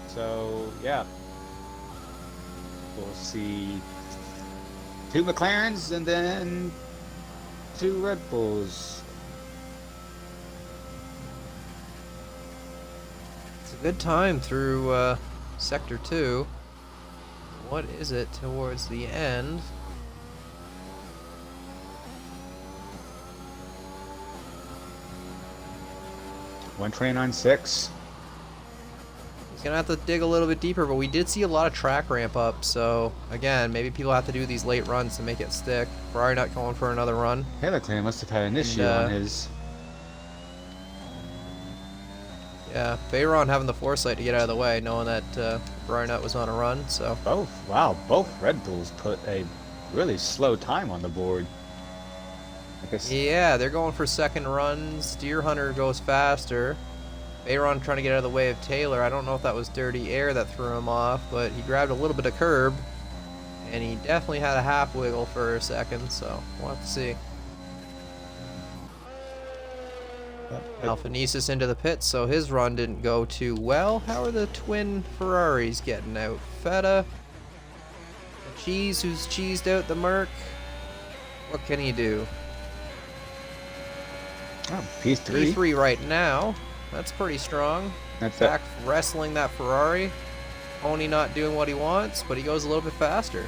So, yeah. We'll see 2 McLarens and then 2 Red Bulls. It's a good time through Sector 2. What is it towards the end? 129.6. He's gonna have to dig a little bit deeper, but we did see a lot of track ramp up, so again, maybe people have to do these late runs to make it stick. Ferrari not going for another run. Taylor Clan must have had an issue on his. Yeah, Veyron having the foresight to get out of the way, knowing that Ferrari Nut was on a run, so. Both Red Bulls put a really slow time on the board. I guess. Yeah, they're going for second runs. Deer Hunter goes faster. Veyron trying to get out of the way of Taylor. I don't know if that was dirty air that threw him off, but he grabbed a little bit of curb, and he definitely had a half wiggle for a second, so we'll have to see. Alphanesis into the pits, so his run didn't go too well. How are the twin Ferraris getting out? Feta, the Cheese, who's cheesed out the Merc. What can he do? Oh, P3. P3 right now. That's pretty strong. That's Back wrestling that Ferrari. Only not doing what he wants, but he goes a little bit faster.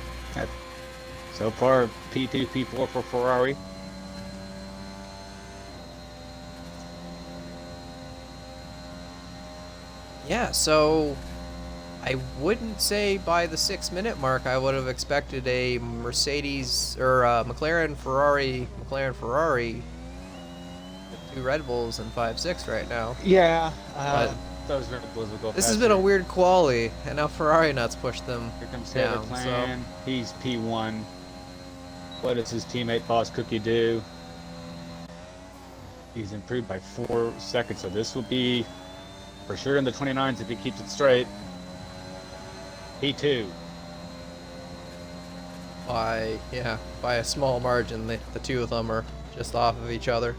So far, P2, P4 for Ferrari. Yeah, so I wouldn't say by the 6-minute mark I would have expected a Mercedes or McLaren Ferrari, 2 Red Bulls and 5-6 right now. Yeah, But those Red Bulls will go this faster. has been a weird quali, and now Ferrari nuts pushed them Here comes Taylor down. Clan. He's P1. What does his teammate Boss Cookie do? He's improved by 4 seconds, so this will be for sure in the 29s if he keeps it straight. P2. By a small margin, the two of them are just off of each other.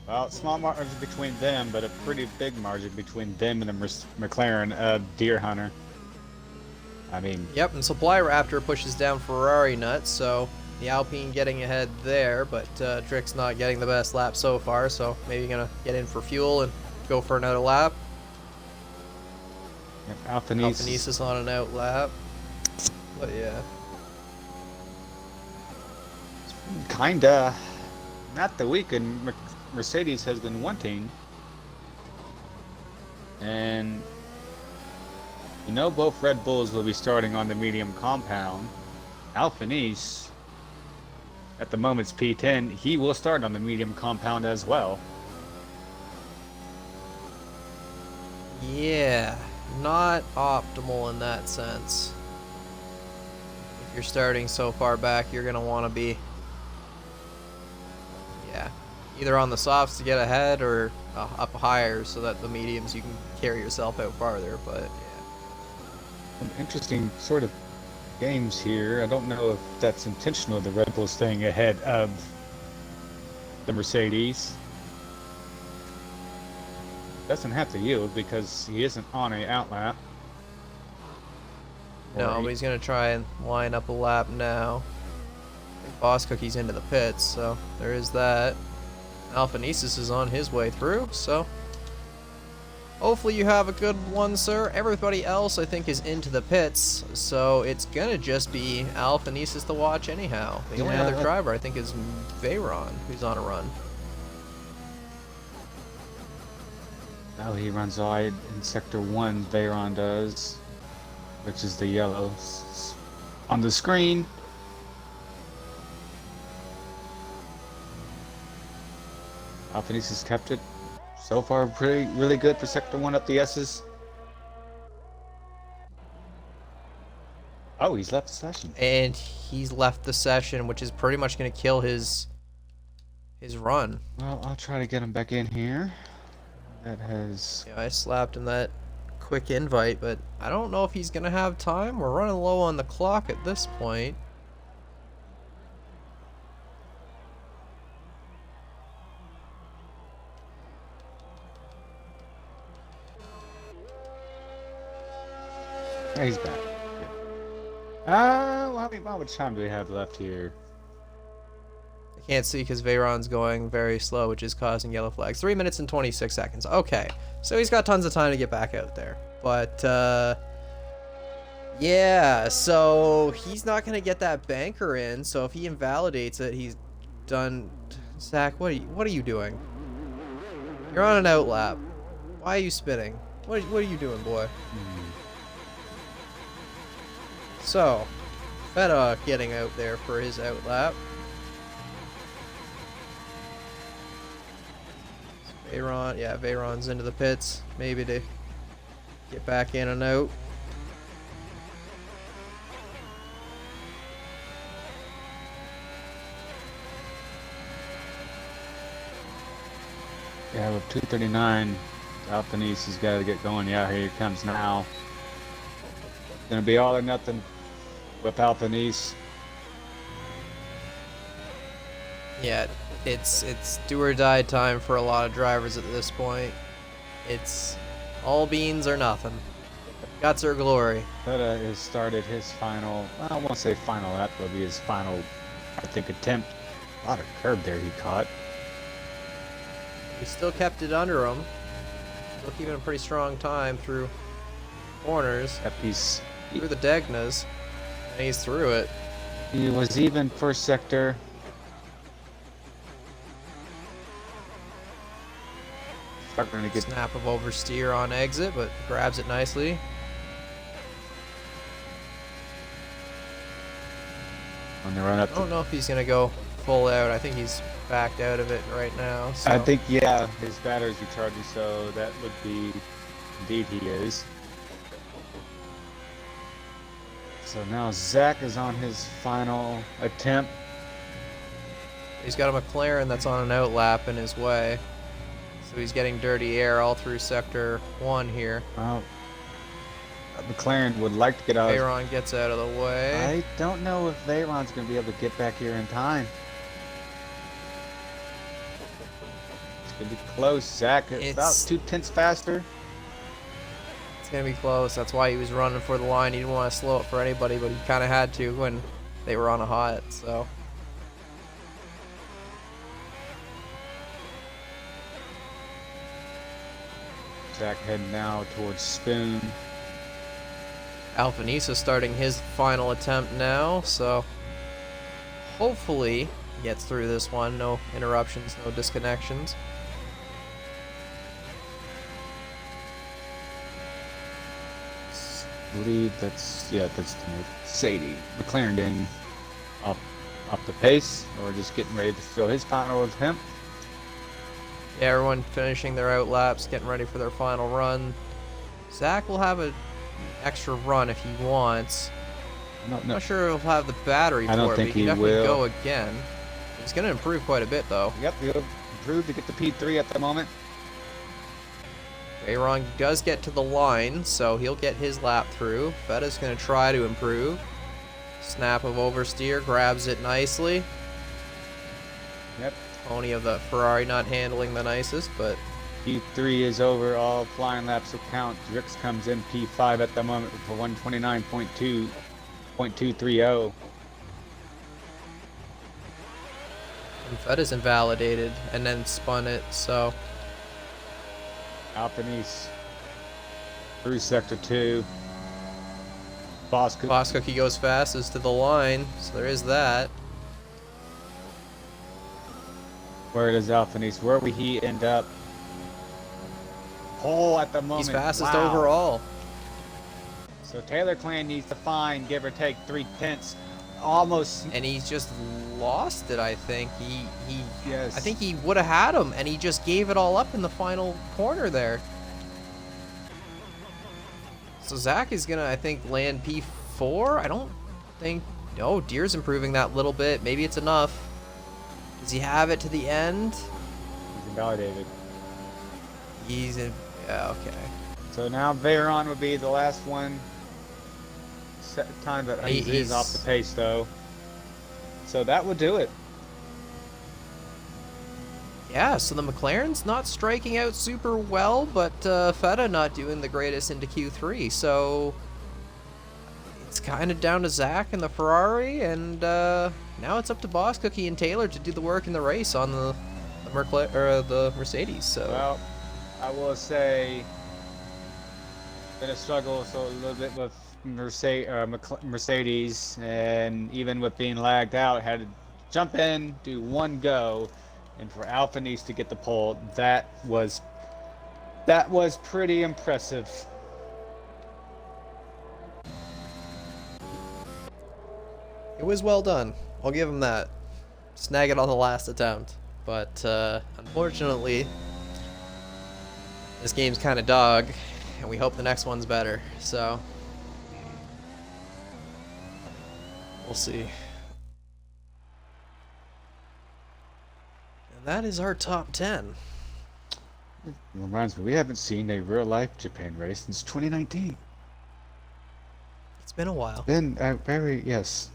Well, small margin between them, but a pretty big margin between them and the McLaren Deer Hunter. I mean... Yep, and Supply Raptor pushes down Ferrari nuts, so the Alpine getting ahead there, but Trick's not getting the best lap so far, so maybe gonna get in for fuel and go for another lap. Yep, Alphanesis on an out lap. But yeah. Kinda not the weekend Mercedes has been wanting. And you know both Red Bulls will be starting on the medium compound. Alphanese, at the moment's P10, he will start on the medium compound as well. Yeah, not optimal in that sense. If you're starting so far back, you're going to want to be, either on the softs to get ahead or up higher so that the mediums you can carry yourself out farther, but yeah. Some interesting sort of games here. I don't know if that's intentional, the Red Bull staying ahead of the Mercedes. Doesn't have to yield because he isn't on a outlap. No, but he's going to try and line up a lap now. I think Boss Cookie's into the pits, so there is that. Alphanesis is on his way through, so hopefully you have a good one, sir. Everybody else, I think, is into the pits, so it's going to just be Alphanesis to watch anyhow. The only other driver, I think, is Veyron, who's on a run. Now he runs wide in Sector 1, Veyron does, which is the yellow on the screen. Alphanesis kept it. So far, really good for Sector 1 up the S's. Oh, he's left the session. And he's left the session, which is pretty much going to kill his run. Well, I'll try to get him back in here. That has... Yeah, I slapped him that quick invite, but I don't know if he's going to have time. We're running low on the clock at this point. Yeah, he's back. Well, how much time do we have left here? I can't see because Veyron's going very slow, which is causing yellow flags. 3 minutes and 26 seconds. Okay, so he's got tons of time to get back out there. But, yeah, so he's not going to get that banker in, so if he invalidates it, he's done. Zach, what are you doing? You're on an out lap. Why are you spinning? What are you doing, boy? So, Feta getting out there for his out lap. Veyron, yeah, Veyron's into the pits, maybe to get back in and out. Yeah, with 2:39, Alphanese has got to get going. Yeah, here he comes now. Gonna be all or nothing with Alphanese. Yeah, it's do or die time for a lot of drivers at this point. It's all beans or nothing. Guts or glory. Feta has started his final, well, I won't say final lap, but be his final, I think, attempt. A lot of curb there he caught. He still kept it under him. Still keeping a pretty strong time through corners. Yep, Through the Degnas. And he's through it. He was even first sector. Not going to get Snap of oversteer on exit, but grabs it nicely. on the run up. I don't know if he's going to go full out. I think he's backed out of it right now. So. I think, yeah, his battery's recharging, so that would be, indeed he is. So now Zach is on his final attempt. He's got a McLaren that's on an outlap in his way. So he's getting dirty air all through sector 1 here. Well, McLaren would like to get out. Veyron gets out of the way. I don't know if Veyron's going to be able to get back here in time. It's going to be close. Zach is about 2/10 faster. It's going to be close. That's why he was running for the line. He didn't want to slow it for anybody, but he kind of had to when they were on a hot. So. Zach heading now towards Spoon. Alfanisa starting his final attempt now, so hopefully he gets through this one. No interruptions, no disconnections. I believe that's the Mercedes. McLaren getting up the pace, or just getting ready to throw his final attempt. Yeah, everyone finishing their outlaps, getting ready for their final run. Zach will have an extra run if he wants. I'm not sure he'll have the battery for it, but he can definitely go again. He's going to improve quite a bit, though. Yep, he'll improve to get the P3 at the moment. Veyron does get to the line, so he'll get his lap through. Fetta's going to try to improve. Snap of oversteer, grabs it nicely. Yep. Pony of the Ferrari not handling the nicest, but P3 is over. All flying laps will count. Drix comes in P5 at the moment for 129.2.230. And Fetta's invalidated and then spun it, so Alpanese through sector 2. Boss Cookie goes fastest to the line, so there is that. Where does Alfanese? Where will he end up? Pole at the moment. He's fastest overall. So Taylor Clan needs to find, give or take, 3/10. Almost. And he's just lost it, I think. Yes. I think he would have had him, and he just gave it all up in the final corner there. So Zach is going to, I think, land P4. I don't think... No, Deer's improving that little bit. Maybe it's enough. Does he have it to the end? He's invalidated. He's in... Yeah, okay. So now Veyron would be the last one. Time that he's off the pace, though. So that would do it. Yeah, so the McLaren's not striking out super well, but Fetta not doing the greatest into Q3, so it's kind of down to Zach and the Ferrari, and now it's up to Boss Cookie and Taylor to do the work in the race on the Mercedes. So well, I will say been a struggle a little bit with Mercedes, and even with being lagged out, had to jump in, do one go. And for Alfanese to get the pole, that was pretty impressive. it was well done. I'll give him that. Snag it on the last attempt. But unfortunately, this game's kind of dog, and we hope the next one's better. So we'll see. That is our top 10. It reminds me, we haven't seen a real-life Japan race since 2019. It's been a while. Been yes.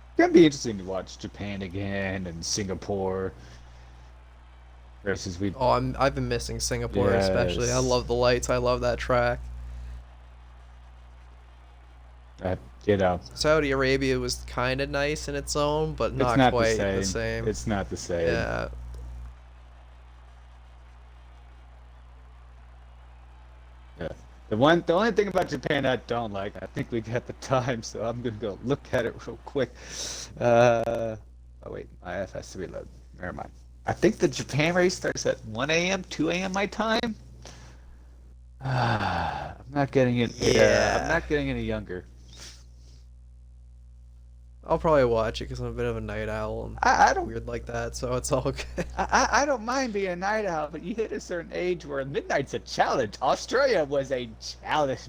It's gonna be interesting to watch Japan again and Singapore races. I've been missing Singapore especially. I love the lights. I love that track. Saudi Arabia was kind of nice in its own, but not quite the same. It's not the same. Yeah. Yeah. The only thing about Japan I don't like, I think we got the time, so I'm gonna go look at it real quick. Oh wait, my F has to reload. Never mind. I think the Japan race starts at 1 a.m., 2 a.m. my time. I'm not getting it. Yeah, I'm Yeah. not getting any younger. I'll probably watch it because I'm a bit of a night owl and I don't weird like that, so it's all good. I don't mind being a night owl, but you hit a certain age where midnight's a challenge. Australia was a challenge.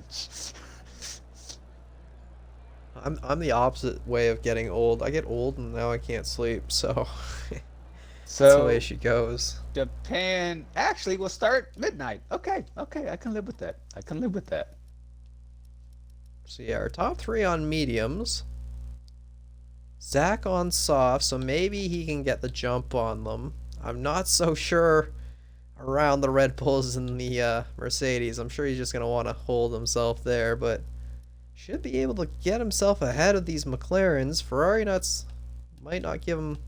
I'm the opposite way of getting old. I get old and now I can't sleep, so that's the way So she goes. Japan actually will start midnight. Okay, okay, I can live with that. I can live with that. So yeah, our top three on mediums. Zach on soft, so maybe he can get the jump on them. I'm not so sure around the Red Bulls and the Mercedes. I'm sure he's just going to want to hold himself there, but should be able to get himself ahead of these McLarens. Ferrari nuts might not give him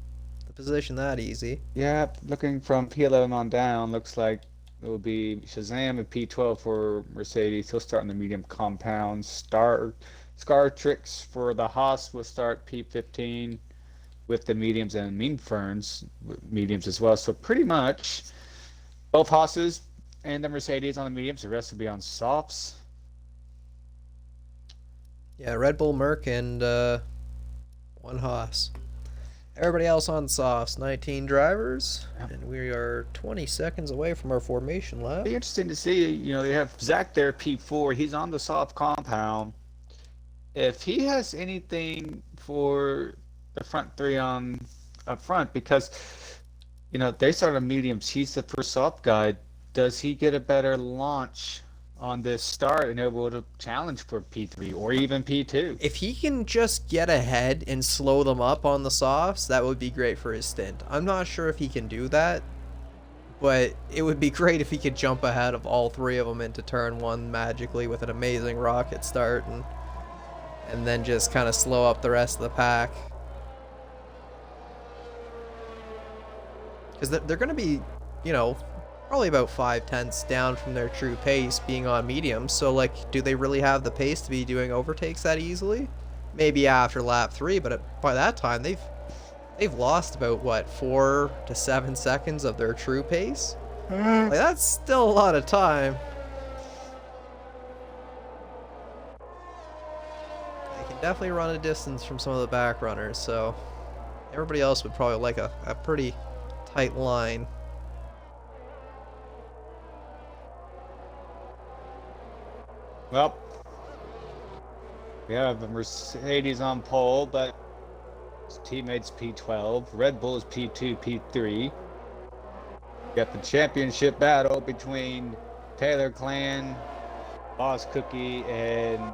the position that easy. Yeah, looking from P11 on down, looks like it will be Shazam and P12 for Mercedes. He'll start in the medium compound. Scar Tricks for the Haas will start P15 with the mediums, and Mean Ferns mediums as well. So pretty much both Haas's and the Mercedes on the mediums. The rest will be on softs. Yeah, Red Bull, Merc, and one Haas. Everybody else on softs, 19 drivers, and we are 20 seconds away from our formation lap. Be interesting to see. You know, they have Zach there, P4. He's on the soft compound. If he has anything for the front three on up front, because you know they started mediums. He's the first soft guy. Does he get a better launch on this start and able to challenge for P3 or even P2? If he can just get ahead and slow them up on the softs, that would be great for his stint. I'm not sure if he can do that, but it would be great if he could jump ahead of all three of them into turn one magically with an amazing rocket start and then just kind of slow up the rest of the pack. Because they're going to be, you know, probably about 5/10ths down from their true pace being on medium. So, like, do they really have the pace to be doing overtakes that easily? Maybe after lap 3, but by that time, they've lost about, what, 4 to 7 seconds of their true pace? Like, that's still a lot of time. Definitely run a distance from some of the back runners, so everybody else would probably like a pretty tight line. Well, we have the Mercedes on pole, but his teammates P12. Red Bull is P2, P3. Got the championship battle between Taylor Clan, Boss Cookie, and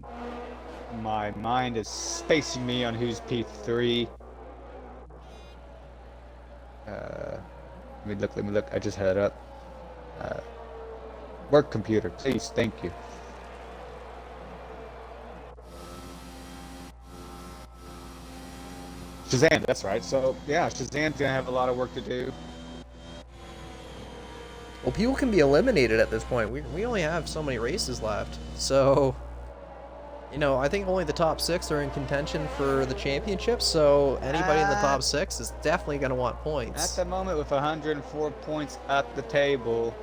my mind is spacing me on who's P3. Let me look. I just had it up. Work computer, please. Thank you. Shazam, that's right. So, yeah, Shazam's going to have a lot of work to do. Well, people can be eliminated at this point. We only have so many races left, so you know, I think only the top 6 are in contention for the championship, so anybody in the top 6 is definitely going to want points. At the moment, with 104 points at the table,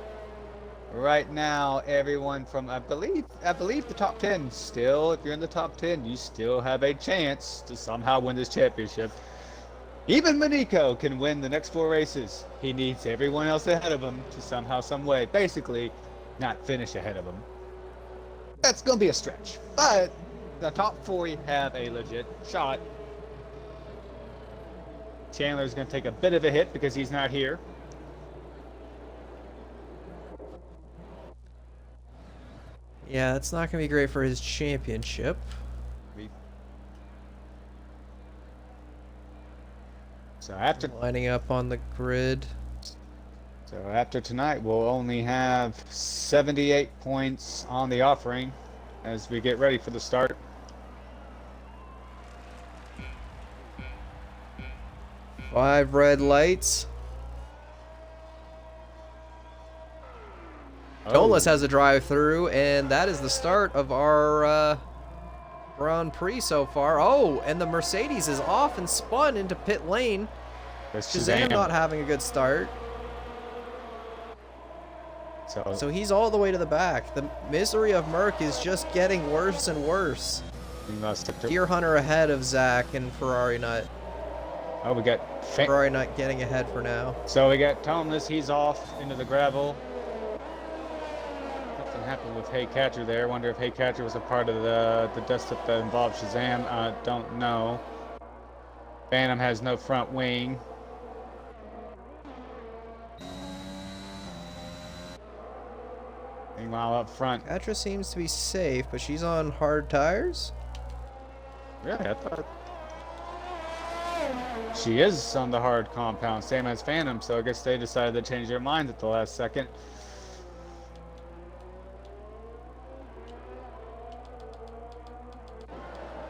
right now, everyone from, I believe the top 10 still, if you're in the top 10, you still have a chance to somehow win this championship. Even Maniko can win the next 4 races. He needs everyone else ahead of him to somehow, some way, basically, not finish ahead of him. That's going to be a stretch, but the top 4 have a legit shot. Chandler's going to take a bit of a hit because he's not here. Yeah, it's not going to be great for his championship. So after lining up on the grid. So after tonight, we'll only have 78 points on the offering as we get ready for the start. Five red lights. Tolas has a drive-through, and that is the start of our Grand Prix so far. Oh, and the Mercedes is off and spun into pit lane. Shazam not having a good start. So he's all the way to the back. The misery of Merc is just getting worse and worse. Deer Hunter ahead of Zach and Ferrari Nut. Oh, we got Ferrari Nut getting ahead for now. So we got Toneless. He's off into the gravel. Something happened with Hey Catcher there. Wonder if Hey Catcher was a part of the dust up that involved Shazam. Don't know. Phantom has no front wing. Meanwhile, up front. Atra seems to be safe, but she's on hard tires? Really? I thought she is on the hard compound, same as Phantom, so I guess they decided to change their minds at the last second.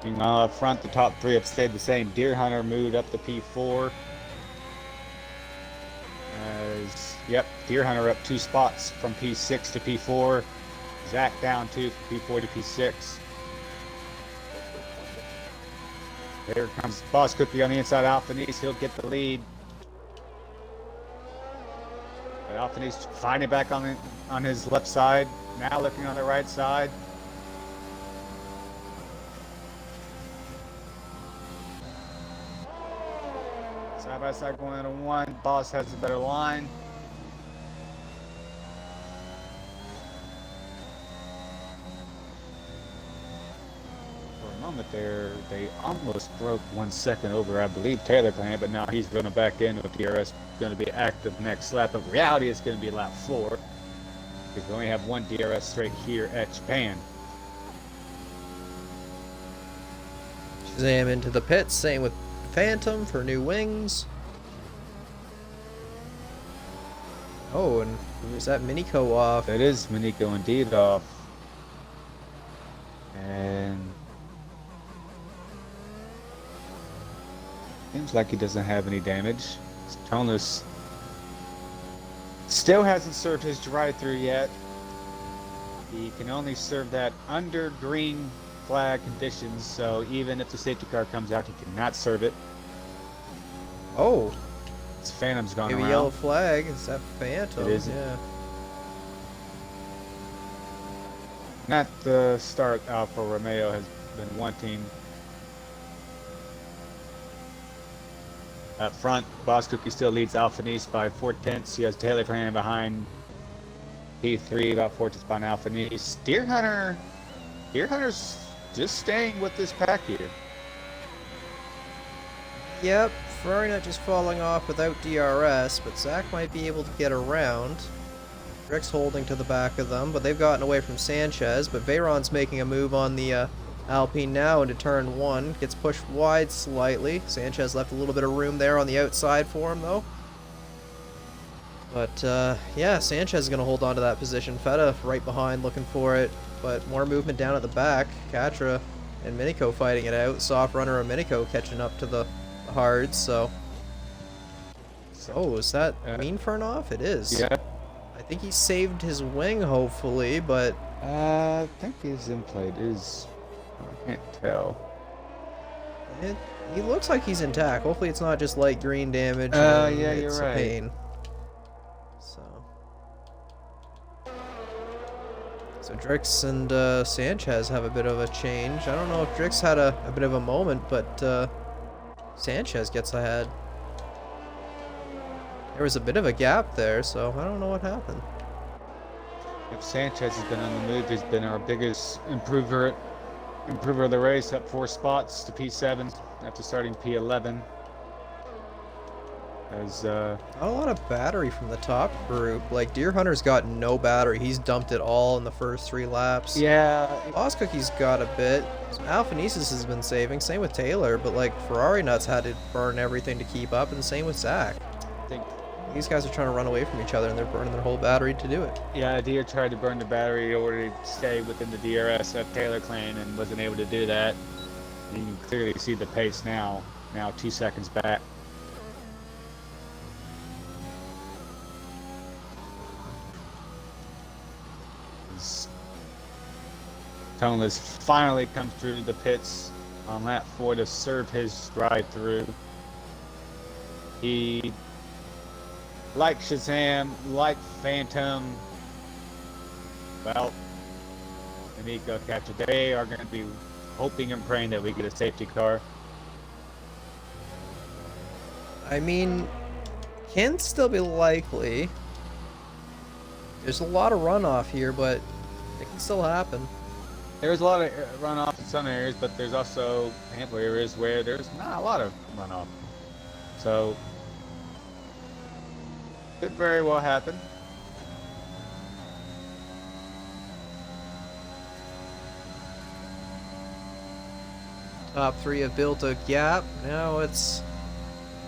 Meanwhile, up front, the top three have stayed the same. Deer Hunter moved up to P4. Yep, Deer Hunter up 2 spots from P6 to P4. Zach down 2 from P4 to P6. There comes Boss Cookie on the inside. Alphanese, he'll get the lead. But Alphanese finding back on his left side. Now looking on the right side. Side by side going into one. Boss has a better line. Moment there, they almost broke 1 second over, I believe, Taylor Clan, but now he's going to back in with DRS going to be active next lap. But reality is going to be lap 4 because we only have 1 DRS straight here at Japan. Shazam into the pits, same with Phantom for new wings. Oh, and is that Miniko off? That is Miniko indeed off. And seems like he doesn't have any damage. Toneless still hasn't served his drive-through yet. He can only serve that under green flag conditions, so even if the safety car comes out, he cannot serve it. Oh. His Phantom's gone maybe around. Yellow flag. Is that Phantom? It is. Yeah. Not the start Alfa Romeo has been wanting. Up front, Boss Cookie still leads Alphanese by 4/10. He has Taylor Clan behind P3, about 4/10 behind Alphanese. Deer Hunter's just staying with this pack here. Yep, Ferrari Nut just falling off without DRS, but Zach might be able to get around. Rick's holding to the back of them, but they've gotten away from Sanchez, but Veyron's making a move on the Alpine now into turn 1. Gets pushed wide slightly. Sanchez left a little bit of room there on the outside for him, though. But, yeah, Sanchez is going to hold on to that position. Feta right behind looking for it, but more movement down at the back. Katra and Miniko fighting it out. Soft runner and Miniko catching up to the hards, so... Oh, is that mean for an off? It is. Yeah. I think he saved his wing, hopefully, but... I think his in plate is... I can't tell. He looks like he's intact. Hopefully it's not just light green damage. Yeah, you're it's right. A pain. So Drix and Sanchez have a bit of a change. I don't know if Drix had a bit of a moment, but Sanchez gets ahead. There was a bit of a gap there, so I don't know what happened. If Sanchez has been on the move, he's been our biggest improver of the race, up 4 spots to P7 after starting P11. As Not a lot of battery from the top group. Like, Deer Hunter's got no battery. He's dumped it all in the first 3 laps. yeah, Boss Cookie's got a bit. Alphanesis has been saving. Same with Taylor, but like Ferrari Nuts had to burn everything to keep up, and same with Zach. I think These guys are trying to run away from each other, and they're burning their whole battery to do it. yeah, Deer tried to burn the battery in order to stay within the DRS of Taylor Clan and wasn't able to do that. And you can clearly see the pace now 2 seconds back. Toneless finally comes through the pits on lap 4 to serve his drive-through. He, like Shazam, like Phantom, Well, the Nico catcher, they are going to be hoping and praying that we get a safety car. I mean, can still be likely. There's a lot of runoff here, but it can still happen. There's a lot of runoff in some areas, but there's also a handful of areas where there's not a lot of runoff. So, could very well happen. Top three have built a gap. Now it's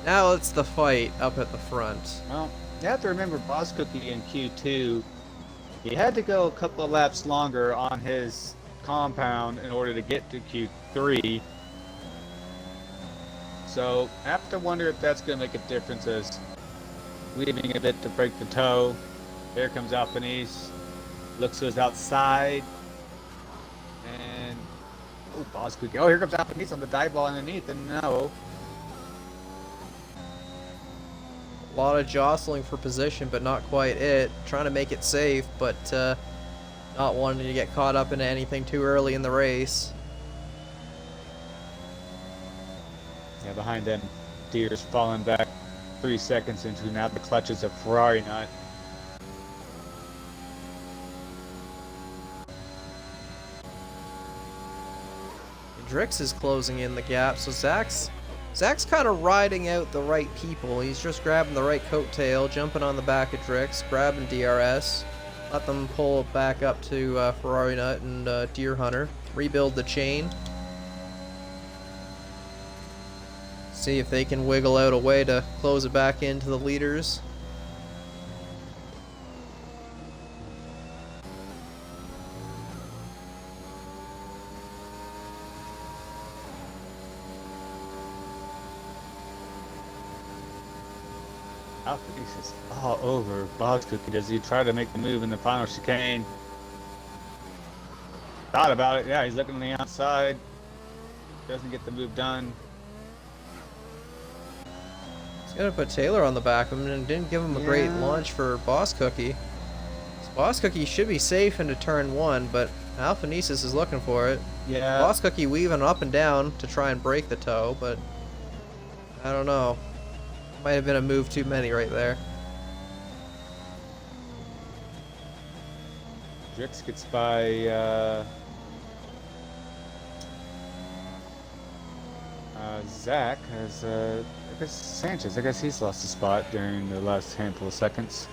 the fight up at the front. Well, you have to remember Boss Cookie in Q2, he had to go a couple of laps longer on his compound in order to get to Q3. So I have to wonder if that's going to make a difference as leaving a bit to break the toe. There comes Albanese. Looks to his outside. And, oh, Boss Cookie. Oh, here comes Albanese on the dive ball underneath. And no. A lot of jostling for position, but not quite it. Trying to make it safe, but not wanting to get caught up into anything too early in the race. Yeah, behind them, Deer's falling back 3 seconds into now the clutches of Ferrari nut. Drix is closing in the gap, so Zach's kind of riding out the right people. He's just grabbing the right coattail, jumping on the back of Drix, grabbing DRS, let them pull back up to Ferrari Nut and Deer Hunter, rebuild the chain. See if they can wiggle out a way to close it back into the leaders. Albanese is all over Boss Cookie. Does he try to make the move in the final chicane? Thought about it. Yeah, he's looking on the outside. Doesn't get the move done. He's gonna put Taylor on the back of him and didn't give him a great launch for Boss Cookie. So Boss Cookie should be safe into turn one, but Alphanesis is looking for it. Yeah. Boss Cookie weaving up and down to try and break the toe, but I don't know. Might have been a move too many right there. Drix gets by Zach as I guess Sanchez. I guess he's lost a spot during the last handful of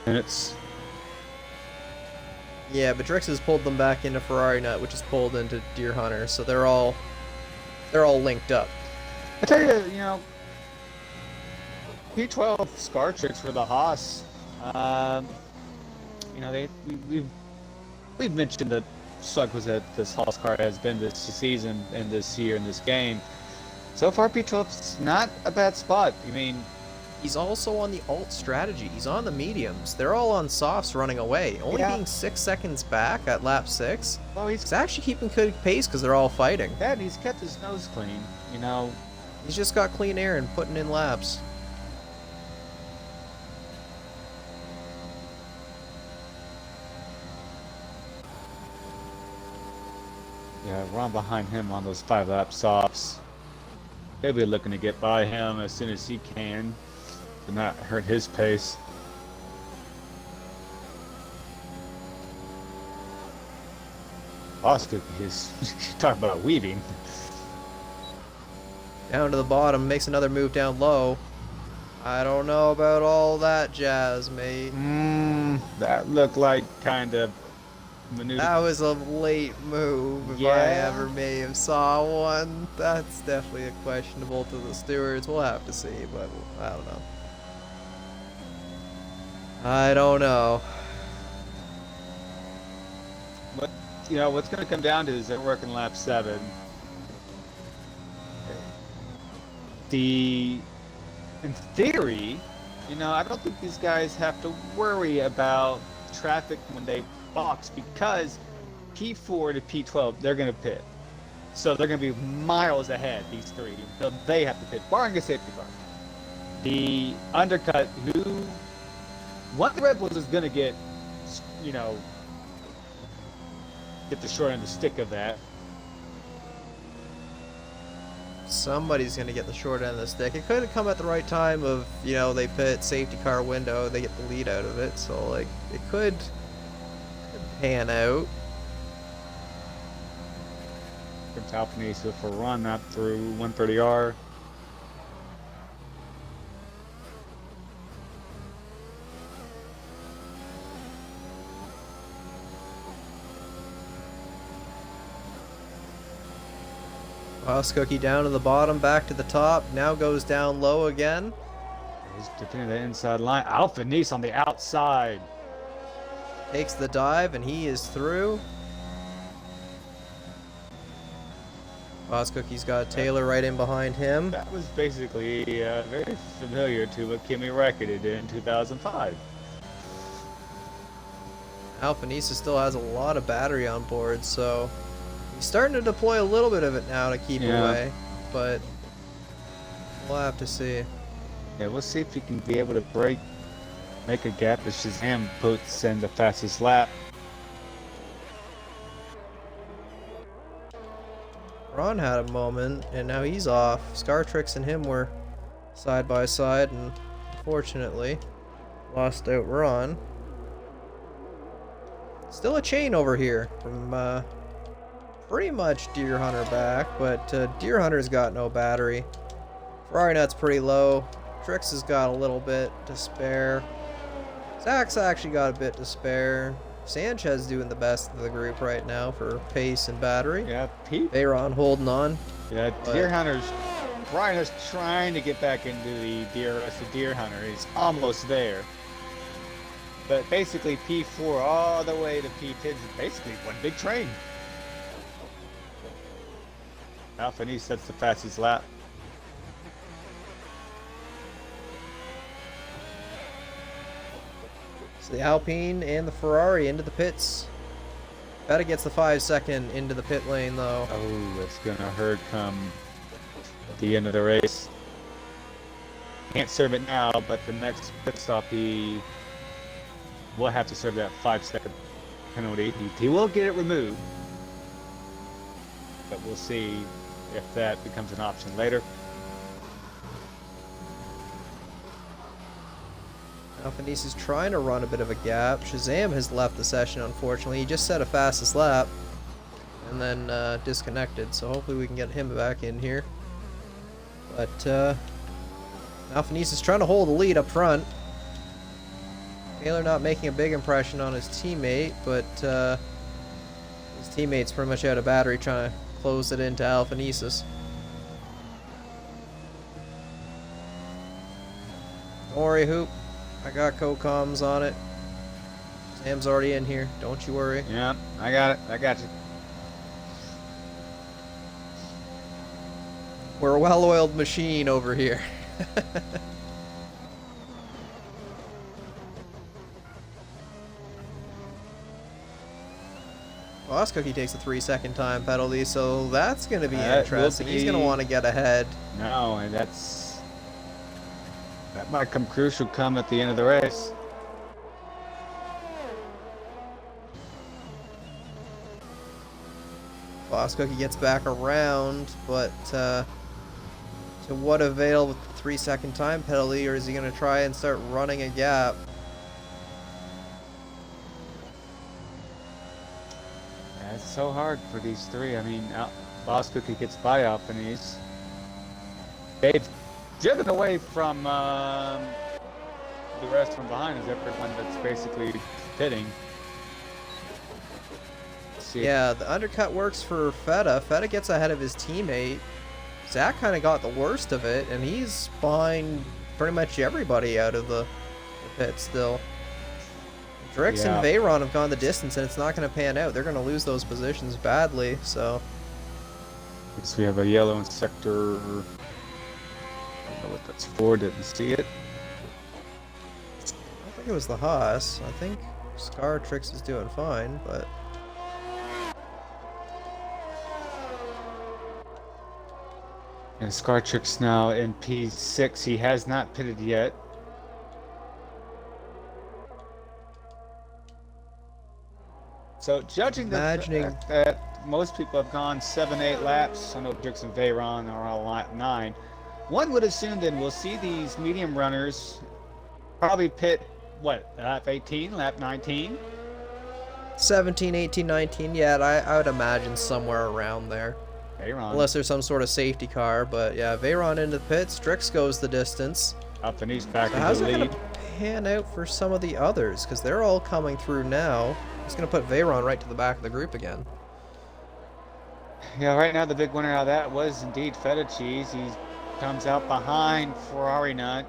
minutes. Yeah, but Drix has pulled them back into Ferrari Nut, which is pulled into Deer Hunter, so they're all linked up. I tell you, you know, P12 scar tricks for the Haas. You know, we've mentioned the struggles that this Haas car has been this season and this year in this game. So far, P12's not a bad spot. I mean, he's also on the alt strategy. He's on the mediums. They're all on softs running away. Only being 6 seconds back at lap 6. Well, he's actually keeping good pace because they're all fighting. Yeah, and he's kept his nose clean. You know, he's just got clean air and putting in laps. Yeah, run behind him on those 5-lap softs. They'll be looking to get by him as soon as he can to not hurt his pace. Oscar is talking about weaving. Down to the bottom, makes another move down low. I don't know about all that jazz, mate. That looked like kind of maneuver. That was a late move, if I ever may have saw one. That's definitely questionable to the stewards. We'll have to see, but I don't know. I don't know. But, you know, what's going to come down to is they're working lap 7. In theory, you know, I don't think these guys have to worry about traffic when they box because P4 to P12, they're going to pit. So they're going to be miles ahead, these three. So they have to pit, barring a safety car. The undercut, one of the Red Bulls is going to get, you know, get the short end of the stick of that. Somebody's going to get the short end of the stick. It could have come at the right time of, you know, they pit safety car window, they get the lead out of it. So, like, it could pan out. From Japanese with a run up through 130R. Boss Cookie down to the bottom, back to the top. Now goes down low again. He's defending the inside line. Alpha Nice on the outside. Takes the dive, and he is through. Boss Cookie's got Taylor right in behind him. That was basically very familiar to what Kimi Räikkönen did in 2005. Alphanisa still has a lot of battery on board, so he's starting to deploy a little bit of it now to keep away, but we'll have to see. Yeah, we'll see if he can be able to make a gap as Shazam puts in the fastest lap. Ron had a moment, and now he's off. Scartrix and him were side by side, and unfortunately lost out Ron. Still a chain over here from pretty much Deer Hunter back, but Deer Hunter's got no battery. Ferrari Nut's pretty low. Trix has got a little bit to spare. Zach's actually got a bit to spare. Sanchez doing the best of the group right now for pace and battery. Yeah, Pete. Veyron holding on. Yeah, Deer Hunter's Brian is trying to get back into the Deer Hunter. He's almost there. But basically P4 all the way to P10 is basically one big train. Alpha Nice sets the fastest lap. So the Alpine and the Ferrari into the pits. Betta gets the 5-second into the pit lane though. Oh, it's gonna hurt come the end of the race. Can't serve it now, but the next pit stop he will have to serve that 5-second penalty. He will get it removed, but we'll see if that becomes an option later. Alphanese is trying to run a bit of a gap. Shazam has left the session, unfortunately. He just set a fastest lap and then disconnected, so hopefully we can get him back in here. But Alphanese is trying to hold the lead up front. Taylor not making a big impression on his teammate, but his teammate's pretty much out of battery trying to close it into Alphanesis. Don't worry, Hoop. I got co-coms on it. Sam's already in here. Don't you worry. Yeah, I got it. I got you. We're a well-oiled machine over here. Boss Cookie takes a 3-second time penalty, so that's going to be interesting. He's going to want to get ahead. No, and that might come crucial come at the end of the race. Boss Cookie gets back around, but to what avail with the 3-second time penalty, or is he going to try and start running a gap? Yeah, it's so hard for these three. I mean, Boss Cookie gets by Alphanese. They've driven away from the rest from behind is everyone that's basically pitting. Yeah, the undercut works for Feta. Feta gets ahead of his teammate. Zach kind of got the worst of it, and he's behind pretty much everybody out of the pit still. Drix and Veyron have gone the distance, and it's not going to pan out. They're going to lose those positions badly, so. We have a yellow in sector. I don't know what that's for, didn't see it. I don't think it was the Haas. I think Scartrix is doing fine, but. And Scartrix now in P6. He has not pitted yet. So judging the Imagining fact that most people have gone 7-8 laps, I know Drix and Veyron are all lap 9, one would assume then we'll see these medium runners probably pit, what, lap 18, lap 19? 17, 18, 19. Yeah, I would imagine somewhere around there. Veyron. Unless there's some sort of safety car, but yeah, Veyron into the pits. Drix goes the distance. Up and he's back So into how's the it lead. going to pan out for some of the others? Because they're all coming through now. It's going to put Veyron right to the back of the group again. Yeah, right now the big winner out of that was indeed Feta Cheese. He comes out behind Ferrari Nut.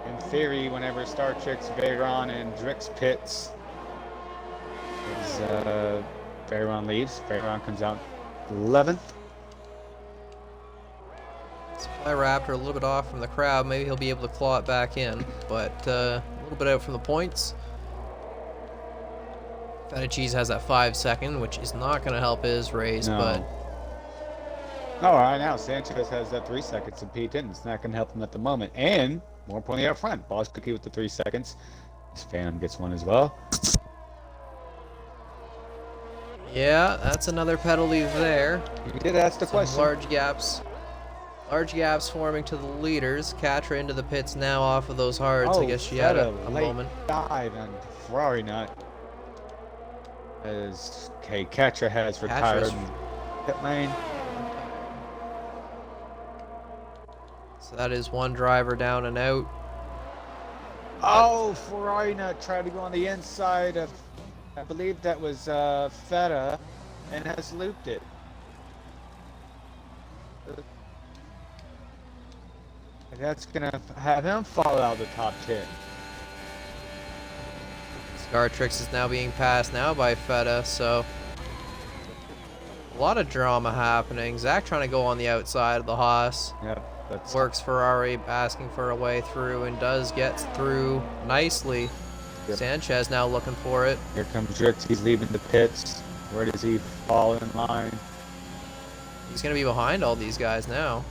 In theory, whenever Star Treks, Veyron, and Drix pits, Veyron leaves. Veyron comes out 11th. Supply Raptor a little bit off from the crowd. Maybe he'll be able to claw it back in, but a little bit out from the points. Feta Cheese has that 5-second, which is not going to help his race, No. but Oh, right now Sanchez has that 3 seconds in P10. It's not going to help him at the moment. And more importantly, up front, Boss Cookie with the 3 seconds. His fan gets one as well. yeah, that's another penalty there. You did ask the Some question. large gaps forming to the leaders. Katra into the pits now off of those hards. I guess she had a late moment. dive on Ferrari Nut. As Katra has retired in pit lane. So that is one driver down and out. Oh, Ferrari Nut tried to go on the inside of, I believe that was Feta, and has looped it. That's gonna have him fall out of the top 10. Scartrix is now being passed now by Feta, so a lot of drama happening. Zach trying to go on the outside of the Haas. Yep, that's Works Ferrari asking for a way through and does get through nicely. Yep. Sanchez now looking for it. Here comes Drix. He's leaving the pits. Where does he fall in line? He's going to be behind all these guys now.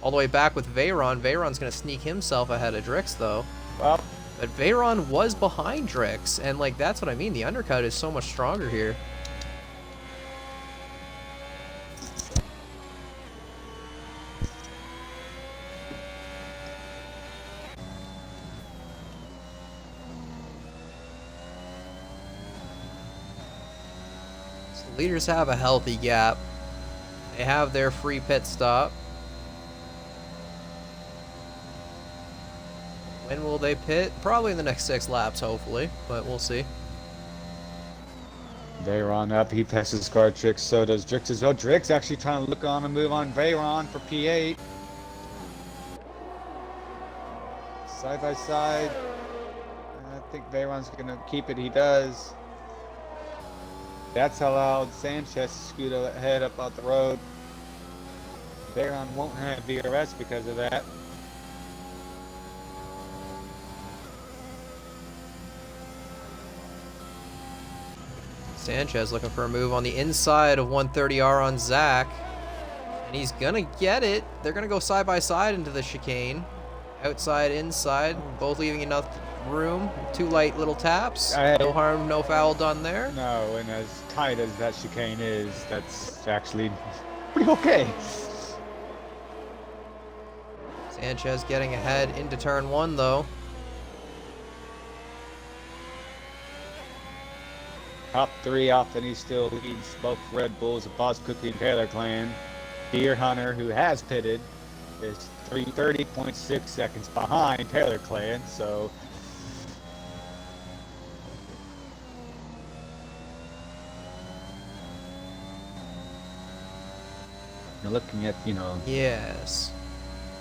All the way back with Veyron. Veyron's going to sneak himself ahead of Drix, though. Well, But Veyron was behind Drix, and like that's what I mean. The undercut is so much stronger here. So the leaders have a healthy gap. They have their free pit stop. When will they pit? Probably in the next 6 laps, hopefully, but we'll see. Veyron up. He passes Scartrix. So does Drix as well. Drix actually trying to look on a move on Veyron for P8. Side by side. I think Veyron's going to keep it. He does. That's allowed Sanchez to scoot ahead up out the road. Veyron won't have BRS because of that. Sanchez looking for a move on the inside of 130R on Zach. And he's gonna get it. They're gonna go side by side into the chicane. Outside, inside, both leaving enough room. 2 light little taps. No harm, no foul done there. No, and as tight as that chicane is, that's actually pretty okay. Sanchez getting ahead into turn 1 though. Top 3 off, and he still leads both Red Bulls, the Boss Cookie and Taylor Clan. Deer Hunter, who has pitted, is 30.6 seconds behind Taylor Clan, so you're looking at, Yes.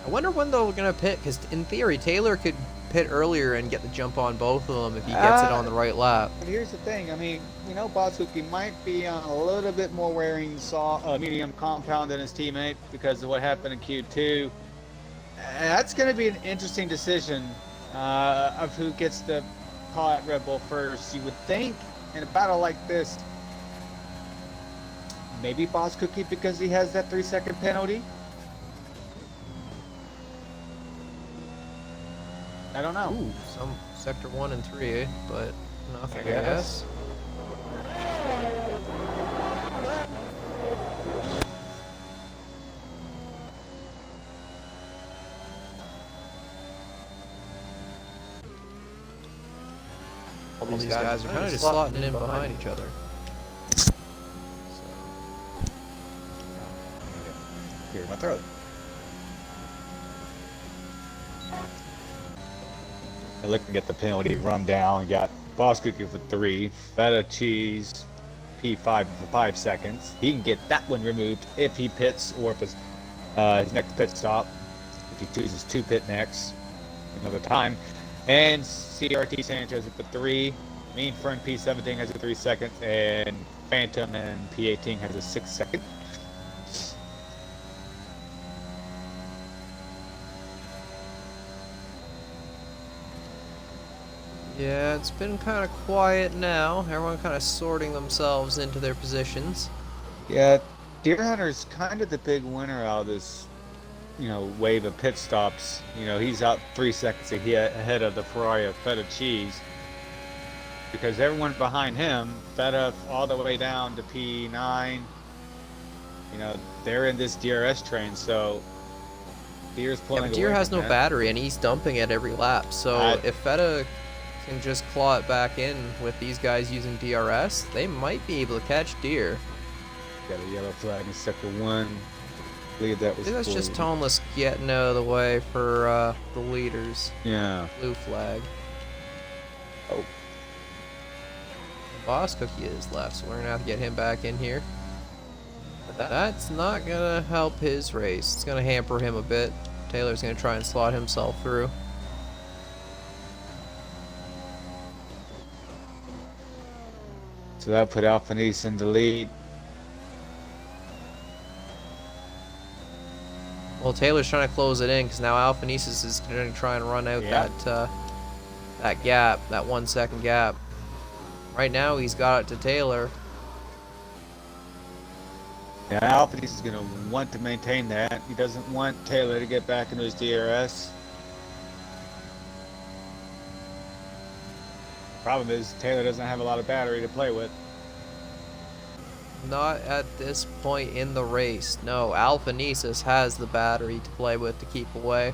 I wonder when they're gonna pit, because in theory Taylor could pit earlier and get the jump on both of them if he gets it on the right lap. But here's the thing, Boss Cookie might be on a little bit more wearing medium compound than his teammate because of what happened in Q2. That's going to be an interesting decision of who gets the call at Red Bull first. You would think in a battle like this, maybe Boss Cookie because he has that 3-second penalty. I don't know. Ooh, some sector 1 and 3, but nothing, I guess. All these guys are kind of just slotting in behind each other. Clear my throat. And looking at the penalty run down, got Boss Cookie for 3, Feta Cheese P5 for 5 seconds. He can get that one removed if he pits or if it's his next pit stop. If he chooses to pit next, another time. And CRT Sanchez for 3. Mean Fern P17 has a 3 seconds, and Phantom and P18 has a 6 second. Yeah, it's been kind of quiet now. Everyone kind of sorting themselves into their positions. Yeah, Deer Hunter's kind of the big winner out of this, wave of pit stops. He's out 3 seconds ahead of the Ferrari of Feta Cheese. Because everyone behind him, Feta all the way down to P9, they're in this DRS train, so Deer's pulling away. Yeah, but Deer has no battery, and he's dumping at every lap. So if Feta can just claw it back in with these guys using DRS, they might be able to catch Deer. Got a yellow flag in sector 1. I believe that was. I think that's just Toneless getting out of the way for the leaders. Yeah. Blue flag. Oh. Boss Cookie is left, so we're gonna have to get him back in here. But that's not gonna help his race. It's gonna hamper him a bit. Taylor's gonna try and slot himself through. So that put Alphanese in the lead. Well, Taylor's trying to close it in because now Alphanesis is going to try and run out that gap, that 1 second gap. Right now, he's got it to Taylor. Yeah, Alphanese is going to want to maintain that. He doesn't want Taylor to get back into his DRS. Problem is, Taylor doesn't have a lot of battery to play with. Not at this point in the race. No, Alphanesis has the battery to play with to keep away.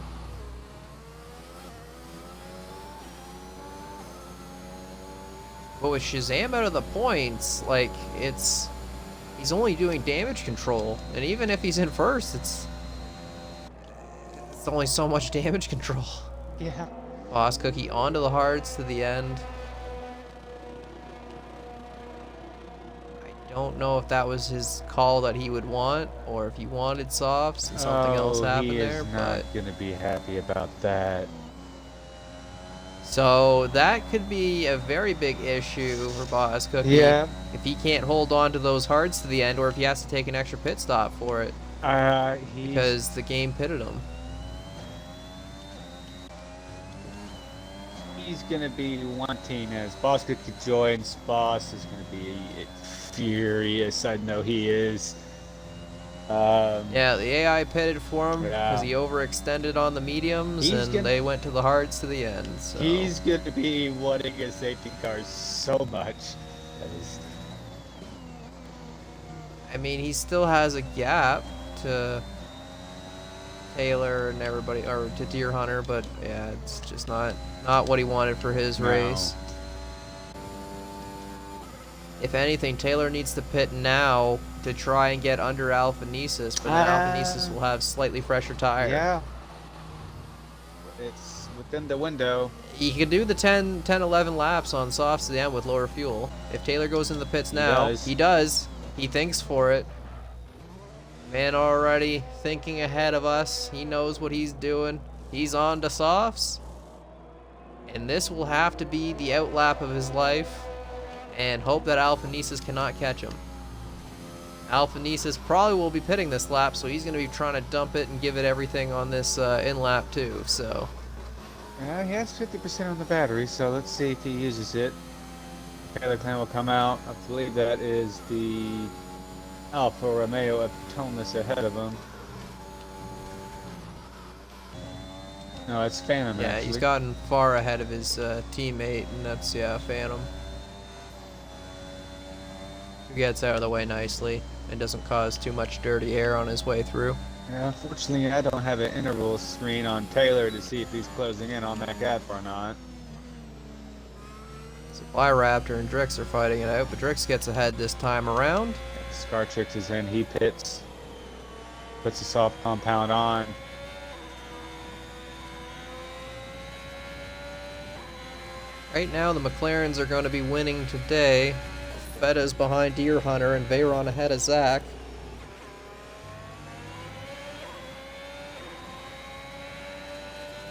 But with Shazam out of the points, like, he's only doing damage control. And even if he's in first, it's only so much damage control. Yeah. Boss Cookie onto the hards to the end. I don't know if that was his call that he would want, or if he wanted softs and something else happened there. He is not going to be happy about that. So that could be a very big issue for Boss Cookie. Yeah. If he can't hold on to those hards to the end, or if he has to take an extra pit stop for it. Because the game pitted him. He's going to be wanting, as Boss Cookie joins, Boss is going to be furious. I know he is. Yeah, the AI pitted for him because he overextended on the mediums, and they went to the hards to the end. So. He's going to be wanting a safety car so much. I mean, he still has a gap to Taylor and everybody, or to Deer Hunter, but yeah, it's just not what he wanted for his race. If anything, Taylor needs to pit now to try and get under Alphanesis, but then Alphanesis will have slightly fresher tire. Yeah. It's within the window. He could do the 10, 11 laps on softs to the end with lower fuel. If Taylor goes in the pits now, he does. He thinks for it. Man already thinking ahead of us. He knows what he's doing. He's on to softs. And this will have to be the outlap of his life. And hope that Alphanesis cannot catch him. Alphanesis probably will be pitting this lap, so he's going to be trying to dump it and give it everything on this in lap 2. So he has 50% on the battery, so let's see if he uses it. Taylor Clan will come out. I believe that is the Alfa Romeo of Toneless ahead of him. No, it's Phantom. Yeah, actually. He's gotten far ahead of his teammate, and that's Phantom. Who gets out of the way nicely and doesn't cause too much dirty air on his way through. Yeah, unfortunately, I don't have an interval screen on Taylor to see if he's closing in on that gap or not. Supply Raptor and Drix are fighting it out, but Drix gets ahead this time around. Scartrix is in. He pits. Puts the soft compound on. Right now, the McLarens are going to be winning today. Fetta's behind Deer Hunter and Veyron ahead of Zach.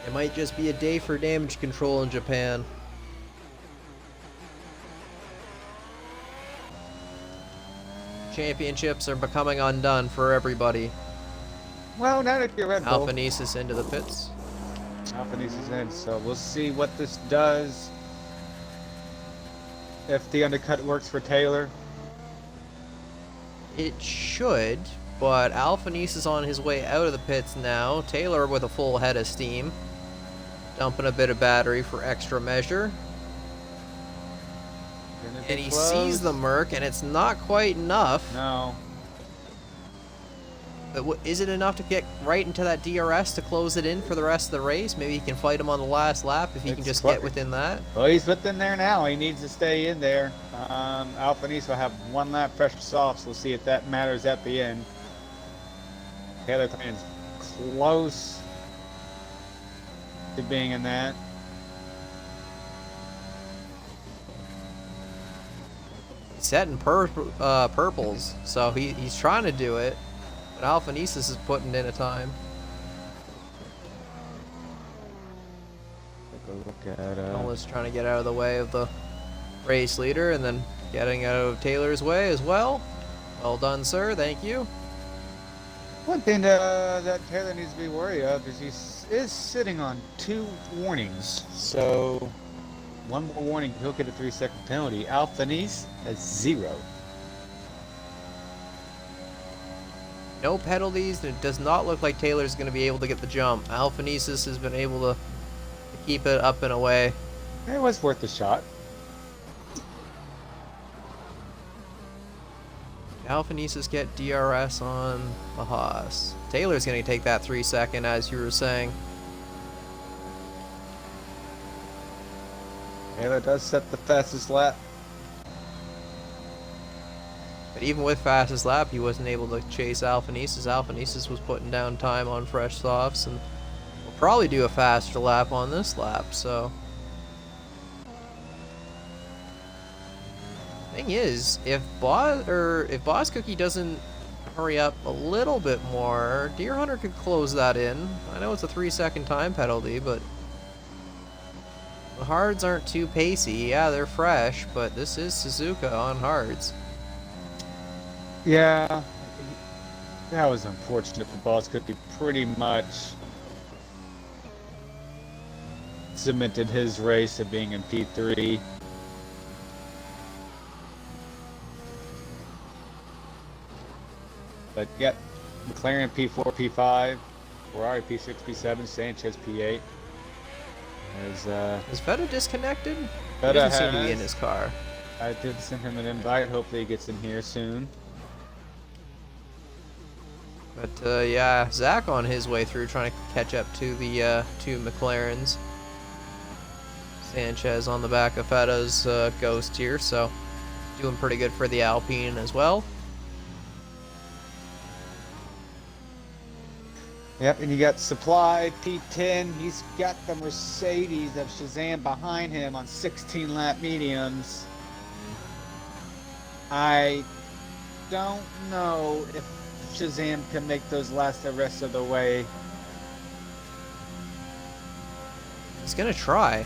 It might just be a day for damage control in Japan. Championships are becoming undone for everybody. Well, now that you're Red Bull. Alphanesis into the pits. Alphanesis is in, so we'll see what this does. If the undercut works for Taylor. It should, but Alphanese is on his way out of the pits now. Taylor with a full head of steam. Dumping a bit of battery for extra measure. And he sees the Merc, and it's not quite enough. No. But is it enough to get right into that DRS to close it in for the rest of the race? Maybe he can fight him on the last lap if he can just get within that. Well, he's within there now. He needs to stay in there. Alphanese will have one lap fresh softs. We'll see if that matters at the end. Taylor Clan's close to being in that. He's setting purples, so he's trying to do it. But Alphanesis is putting in a time. Take a look at Almost trying to get out of the way of the race leader and then getting out of Taylor's way as well. Well done, sir. Thank you. one thing that Taylor needs to be worried of is he is sitting on 2 warnings. So one more warning, he'll get a 3-second penalty. Alphanese has 0. No penalties, and it does not look like Taylor's going to be able to get the jump. Alphanesis has been able to keep it up and away. It was worth a shot. Alphanesis get DRS on the Haas. Taylor's going to take that 3-second, as you were saying. Taylor does set the fastest lap. But even with fastest lap, he wasn't able to chase Alphanesis. Alphanesis was putting down time on fresh softs, and will probably do a faster lap on this lap, so. Thing is, if Boss Cookie doesn't hurry up a little bit more, Deer Hunter could close that in. I know it's a 3-second time penalty, but the hards aren't too pacey. Yeah, they're fresh, but this is Suzuka on hards. Yeah, that was unfortunate for Boss Cookie. Pretty much cemented his race of being in P3. But yep, McLaren P4, P5, Ferrari P6, P7, Sanchez P8. Is Feta disconnected? He Feta doesn't seem to be in his car. I did send him an invite. Hopefully he gets in here soon. But yeah, Zach on his way through, trying to catch up to the 2 McLarens. Sanchez on the back of Feta's Ghost here, so doing pretty good for the Alpine as well. Yep, and you got Supply, P10. He's got the Mercedes of Shazam behind him on 16-lap mediums. I don't know if Shazam can make those last the rest of the way. He's gonna try.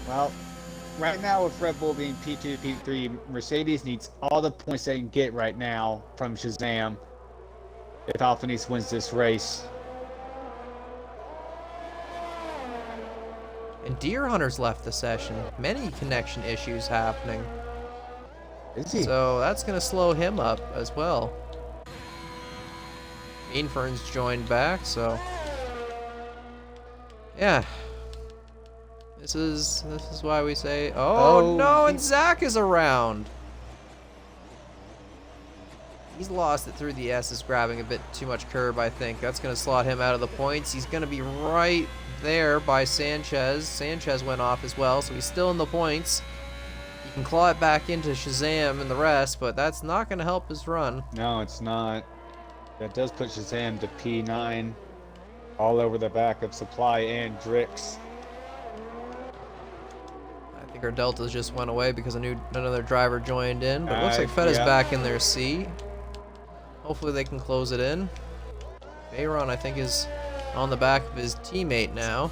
Well, right now with Red Bull being P2, P3, Mercedes needs all the points they can get right now from Shazam if Alphanese wins this race. And Deer Hunter's left the session. Many connection issues happening. Is he? So that's going to slow him up as well. Infern's joined back, so yeah. This is why we say, oh no, and Zach is around. He's lost it through the S's, grabbing a bit too much curb, I think. That's going to slot him out of the points. He's going to be right there by Sanchez. Sanchez went off as well, so he's still in the points. can claw it back into Shazam and the rest, but that's not going to help his run. No, it's not. That does put Shazam to P9, all over the back of Supply and Drix. I think our deltas just went away because another driver joined in, but it looks like Fetta's yeah. back in their seat. Hopefully they can close it in. Veyron, I think, is on the back of his teammate now.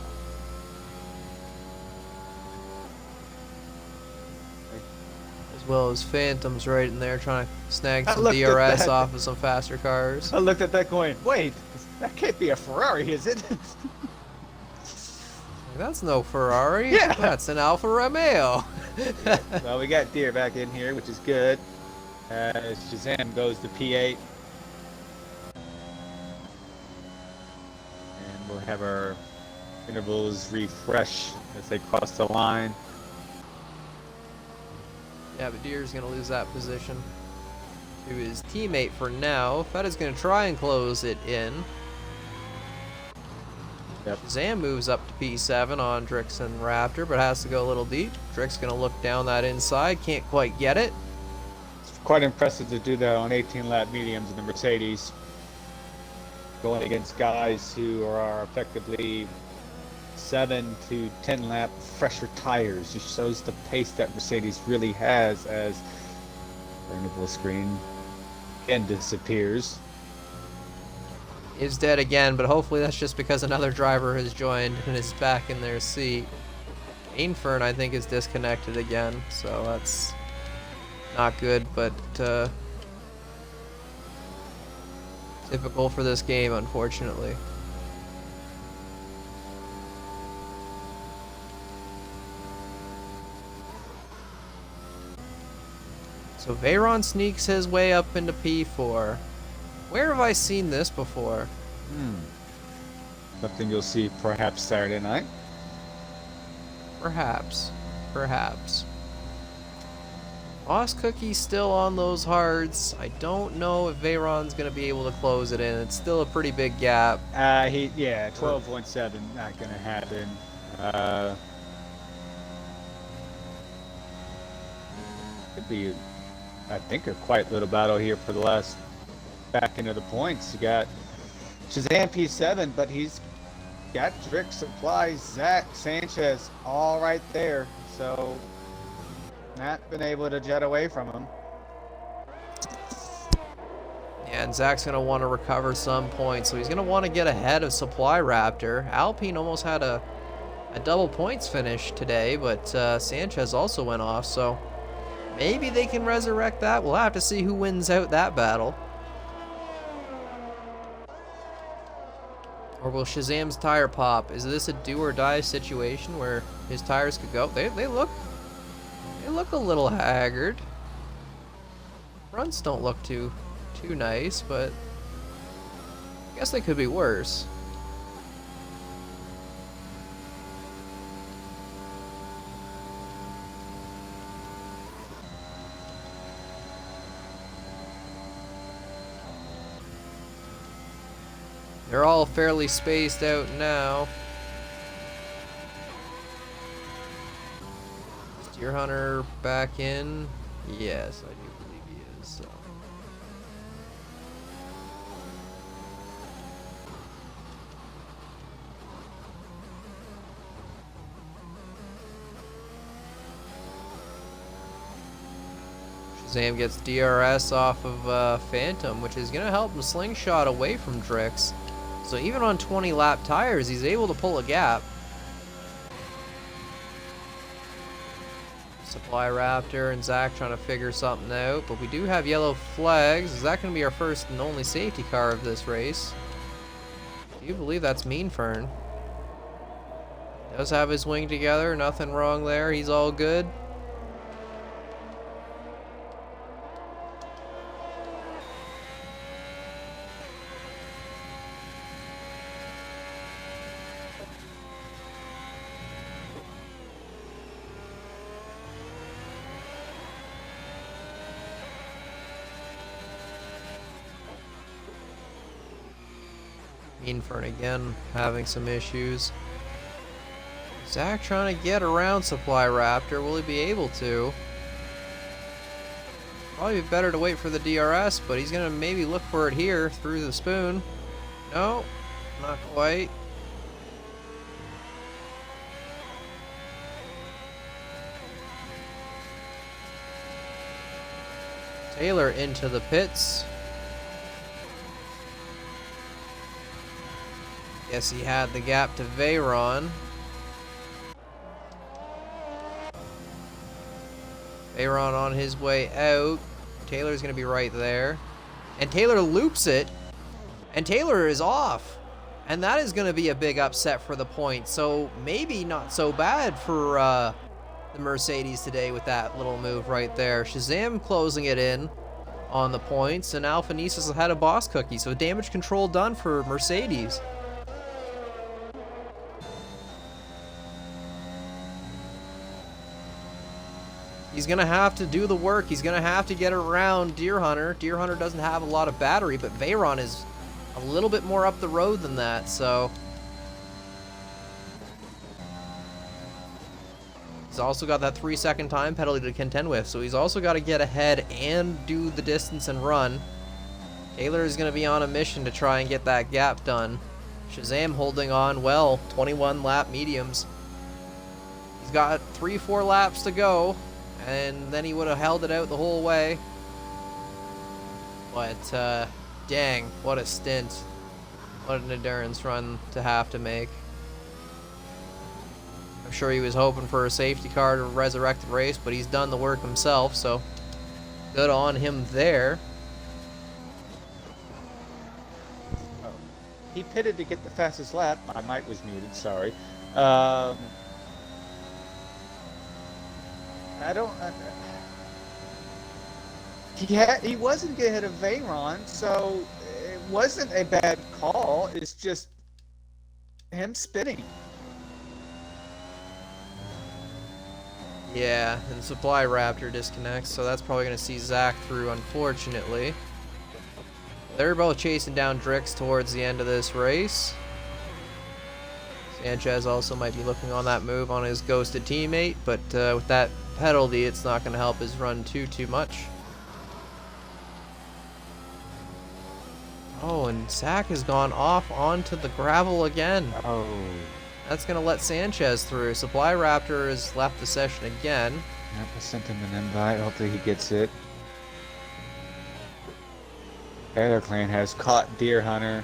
As well as Phantom's right in there trying to snag some DRS off of some faster cars. I looked at that going, wait, that can't be a Ferrari, is it? That's no Ferrari. Yeah. That's an Alfa Romeo. Well, we got Deer back in here, which is good. Shazam goes to P8. And we'll have our intervals refresh as they cross the line. Yeah, but Deer's going to lose that position to his teammate for now. Fetta's going to try and close it in. Yep. Shazam moves up to P7 on Drix and Raptor, but has to go a little deep. Drix going to look down that inside. Can't quite get it. It's quite impressive to do that on 18-lap mediums in the Mercedes. Going against guys who are effectively 7 to 10 lap fresher tires. Just shows the pace that Mercedes really has as the interval screen again disappears. Is dead again, but hopefully that's just because another driver has joined and is back in their seat. Ainfern, I think, is disconnected again, so that's not good, but typical for this game, unfortunately. So Veyron sneaks his way up into P4. Where have I seen this before? Something you'll see perhaps Saturday night. Perhaps. Perhaps. Boss Cookie's still on those hards. I don't know if Veyron's going to be able to close it in. It's still a pretty big gap. 12.7, not going to happen. Could be, I think, a quiet little battle here for the last back into the points. You got Shazam P7, but he's got Drix, Supply, Zach, Sanchez all right there. So not been able to jet away from him. Yeah, and Zach's going to want to recover some points, so he's going to want to get ahead of Supply Raptor. Alpine almost had a double points finish today, but Sanchez also went off, so maybe they can resurrect that. We'll have to see who wins out that battle. Or will Shazam's tire pop? Is this a do or die situation where his tires could go? They look a little haggard. Fronts don't look too nice, but I guess they could be worse. They're all fairly spaced out now. Is Deer Hunter back in? Yes, I do believe he is. So. Shazam gets DRS off of Phantom, which is going to help him slingshot away from Drix. So even on 20 lap tires, he's able to pull a gap. Supply Raptor and Zach trying to figure something out, but we do have yellow flags. Is that going to be our first and only safety car of this race? Do you believe that's Mean Fern? Does have his wing together, nothing wrong there, he's all good. Meanfern again having some issues. Zach trying to get around Supply Raptor. Will he be able to? Probably better to wait for the DRS, but he's gonna maybe look for it here through the spoon. No, not quite. Taylor into the pits. Guess he had the gap to Veyron. Veyron on his way out. Taylor's going to be right there. And Taylor loops it. And Taylor is off. And that is going to be a big upset for the point. So maybe not so bad for the Mercedes today with that little move right there. Shazam closing it in on the points. And Alpha Nisa's ahead of Boss Cookie. So damage control done for Mercedes. He's going to have to do the work. He's going to have to get around Deer Hunter. Deer Hunter doesn't have a lot of battery, but Veyron is a little bit more up the road than that, so... He's also got that 3-second time penalty to contend with, so he's also got to get ahead and do the distance and run. Taylor is going to be on a mission to try and get that gap done. Shazam holding on well, 21 lap mediums. He's got 3-4 laps to go. And then he would have held it out the whole way. But, dang, what a stint. What an endurance run to have to make. I'm sure he was hoping for a safety car to resurrect the race, but he's done the work himself, so good on him there. Oh. He pitted to get the fastest lap. My mic was muted, sorry. He wasn't getting ahead of Veyron, so it wasn't a bad call. It's just him spinning. Yeah, and Supply Raptor disconnects, so that's probably going to see Zach through, unfortunately. They're both chasing down Drix towards the end of this race. Sanchez also might be looking on that move on his ghosted teammate, but with that penalty, it's not going to help his run too much. Oh, and Zach has gone off onto the gravel again. Oh. That's going to let Sanchez through. Supply Raptor has left the session again. Yep, I sent him an invite. Hopefully he gets it. Taylor Clan has caught Deer Hunter.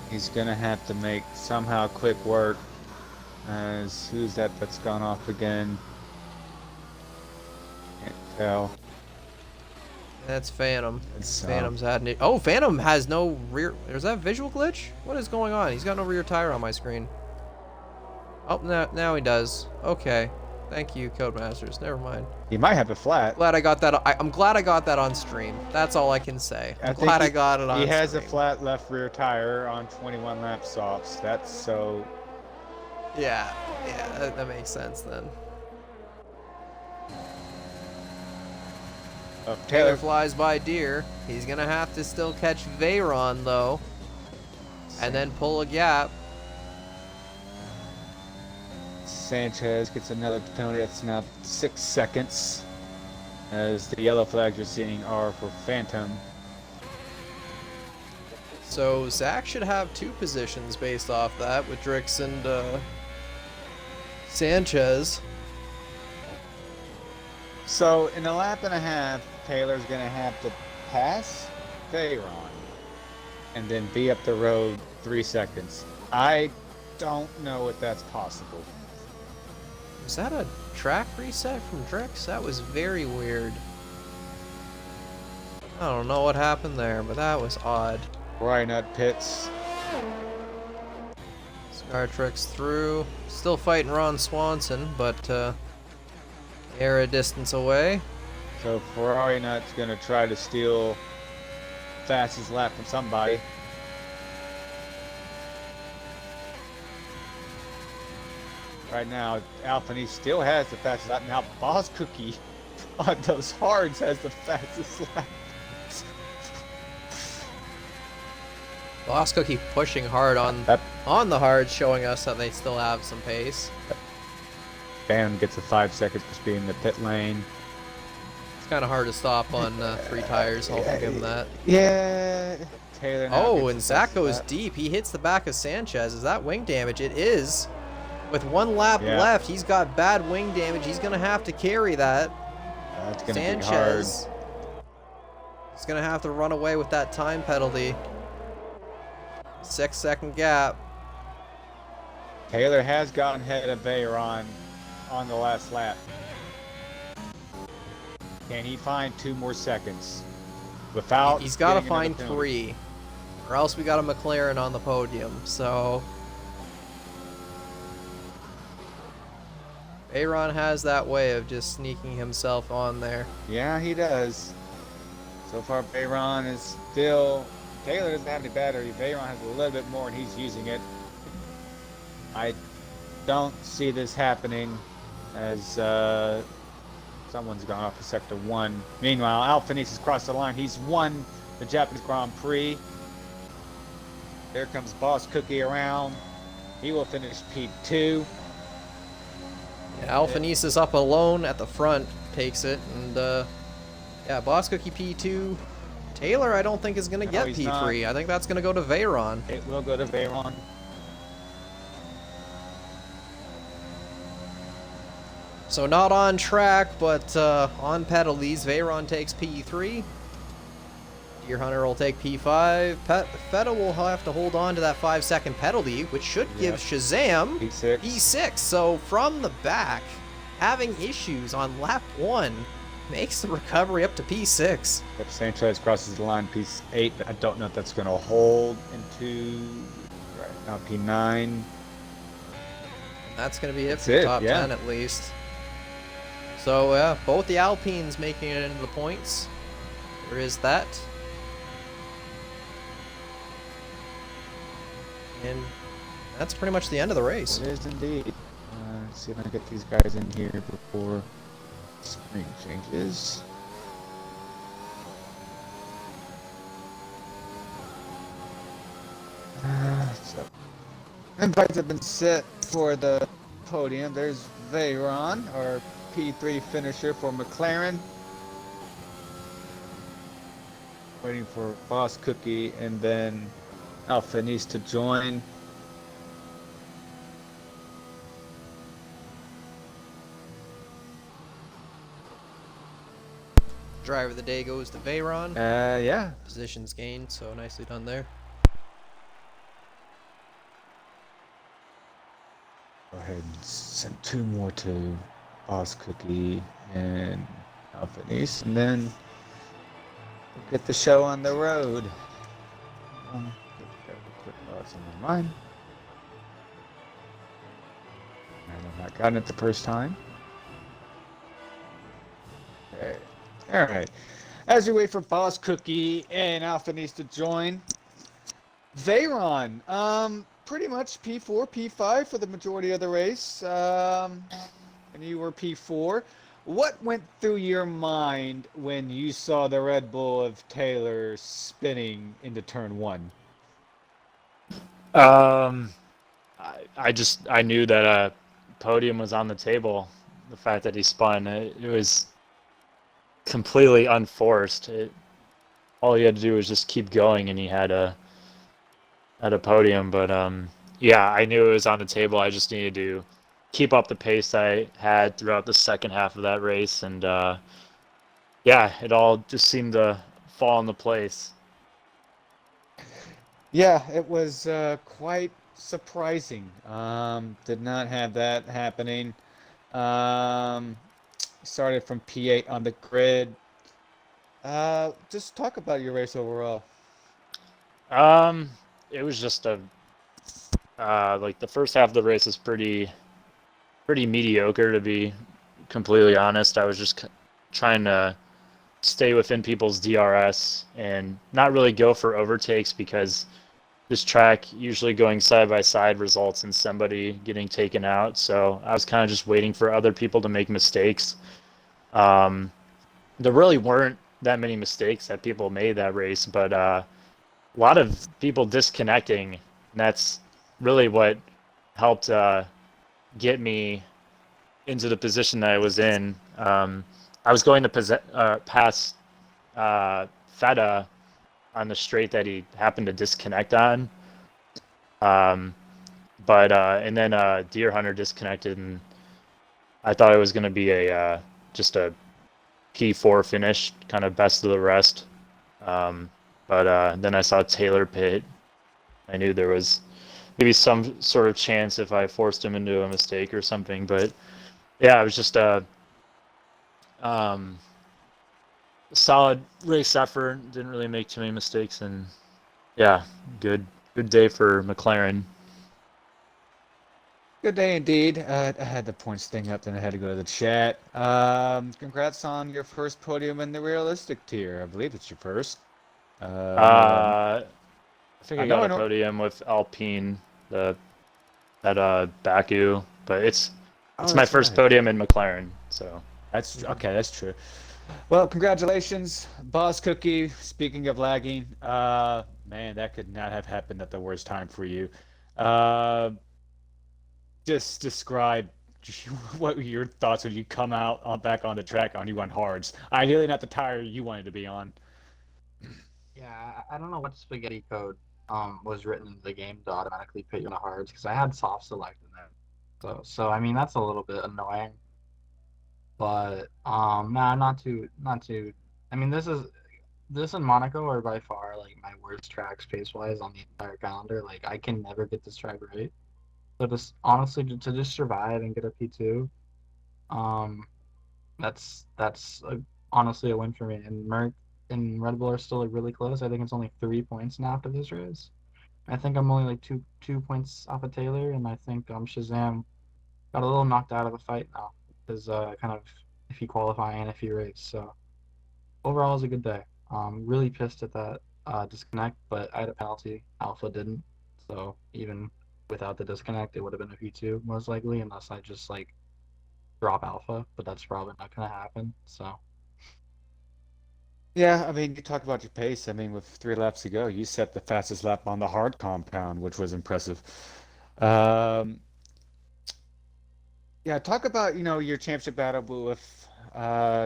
He's going to have to make somehow quick work. As who's that's gone off again? Can't tell. That's Phantom. It's, Phantom's had an... Oh, Phantom has no rear... Is that a visual glitch? What is going on? He's got no rear tire on my screen. Oh, now he does. Okay. Thank you, Codemasters. Never mind. He might have a flat. Glad I got that. I'm glad I got that on stream. That's all I can say. I'm glad I got it on stream. He has a flat left rear tire on 21 lap softs. That's so... Yeah, that makes sense then. Taylor flies by Deer. He's going to have to still catch Veyron, though. And then pull a gap. Sanchez gets another penalty. That's now 6 seconds. As the yellow flags you're seeing are for Phantom. So Zach should have 2 positions based off that with Drix and Sanchez. So in a lap and a half, Taylor's going to have to pass Veyron and then be up the road 3 seconds. I don't know if that's possible. Was that a track reset from Drix? That was very weird. I don't know what happened there, but that was odd. Rynut pits. Scartrix through. Still fighting Ron Swanson, but they're a distance away. So Ferrari Nut's going to try to steal fastest lap from somebody. Right now, Alpine still has the fastest lap. Now Boss Cookie on those hards has the fastest lap. Boss Cookie pushing hard on the hards, showing us that they still have some pace. Phantom gets a 5 seconds for speed in the pit lane. kind of hard to stop on 3 tires. I'll give him that. Yeah. Taylor now Oh, gets and the Zach best goes lap. deep. He hits the back of Sanchez. Is that wing damage? It is. With 1 lap Yeah. left, he's got bad wing damage. He's going to have to carry that. That's going to be hard. Sanchez is going to have to run away with that time penalty. 6-second gap. Taylor has gotten ahead of Veyron on the last lap. Can he find 2 more seconds without? He's got to getting another find penalty? 3, or else we got a McLaren on the podium. So Veyron has that way of just sneaking himself on there. Yeah, he does. So far, Veyron is still. Taylor doesn't have any battery. Veyron has a little bit more, and he's using it. I don't see this happening as someone's gone off to sector 1. Meanwhile, Alphanese has crossed the line. He's won the Japanese Grand Prix. There comes Boss Cookie around. He will finish P2. Yeah, Alphanese is up alone at the front, takes it, and yeah, Boss Cookie P2. Taylor, I don't think is going to get P3. Not. I think that's going to go to Veyron. It will go to Veyron. So not on track, but on penalties. Veyron takes P3. Deer Hunter will take P5. Feta will have to hold on to that 5-second penalty, which should give Shazam P6. P6. So from the back, having issues on lap 1 makes the recovery up to P6. If Sanchez crosses the line, P8. I don't know if that's going to hold into right now P9. That's going to be it That's for the it, top yeah. 10 at least. So yeah, both the Alpines making it into the points. There is that. And that's pretty much the end of the race. It is indeed. Let's see if I can get these guys in here before screen changes. So invites have been set for the podium. There's Veyron, our P3 finisher for McLaren. Waiting for Boss Cookie and then Alphanese to join. Driver of the day goes to Veyron. Yeah. Positions gained, so nicely done there. Go ahead and send 2 more to Boss Cookie and Alphanese, and then we'll get the show on the road. Get a quick pause in my mind. And I've not gotten it the first time. Okay. All right. As we wait for Boss Cookie and Alphanese to join, Veyron, pretty much P4, P5 for the majority of the race. And you were P4. What went through your mind when you saw the Red Bull of Taylor spinning into turn 1? I knew that a podium was on the table. The fact that he spun, it was completely unforced. All he had to do was just keep going, and he had a podium. But yeah, I knew it was on the table. I just needed to keep up the pace I had throughout the second half of that race, and yeah, it all just seemed to fall into place. Yeah, it was quite surprising. Did not have that happening. Started from P8 on the grid. Just talk about your race overall. It was just like the first half of the race was pretty mediocre, to be completely honest. I was just trying to stay within people's DRS and not really go for overtakes, because this track usually going side by side results in somebody getting taken out. So I was kind of just waiting for other people to make mistakes. There really weren't that many mistakes that people made that race, but a lot of people disconnecting, and that's really what helped get me into the position that I was in. I was going to pass Feta on the straight that he happened to disconnect on. Um, but and then Deer Hunter disconnected, and I thought it was going to be a just a P4 finish, kind of best of the rest. But then I saw Taylor pit. I knew there was maybe some sort of chance if I forced him into a mistake or something. But yeah, it was just a um, solid race effort. Didn't really make too many mistakes, and yeah, good day for McLaren. Good day indeed. I had the points thing up, then I had to go to the chat. Congrats on your first podium in the realistic tier. I believe it's your first. I think I I know, got I a know. podium with Alpine the at Baku, but Oh, it's my that's first right. podium in McLaren. So That's okay. That's true. Well, congratulations, Boss Cookie. Speaking of lagging, man, that could not have happened at the worst time for you. Uh, just describe what were your thoughts when you come out back on the track on you on hards. Ideally, not the tire you wanted to be on. Yeah, I don't know what spaghetti code was written into the game to automatically put you on the hards because I had soft select in there. So I mean that's a little bit annoying, but nah, not too. I mean this and Monaco are by far like my worst tracks pace wise on the entire calendar. Like I can never get this track right. So just honestly to just survive and get a P2, um, that's honestly a win for me. And Merck and Red Bull are still like really close. I think it's only 3 points now after this race. I think I'm only like two points off of Taylor, and I think Shazam got a little knocked out of the fight now because kind of if he qualify and if he race. So overall, it's a good day. Really pissed at that disconnect, but I had a penalty. Alpha didn't, so even without the disconnect, it would have been a P2 most likely, unless I just like drop Alpha. But that's probably not gonna happen. So Yeah, I mean, you talk about your pace. I mean, with 3 laps to go, you set the fastest lap on the hard compound, which was impressive. Um, yeah, talk about, your championship battle with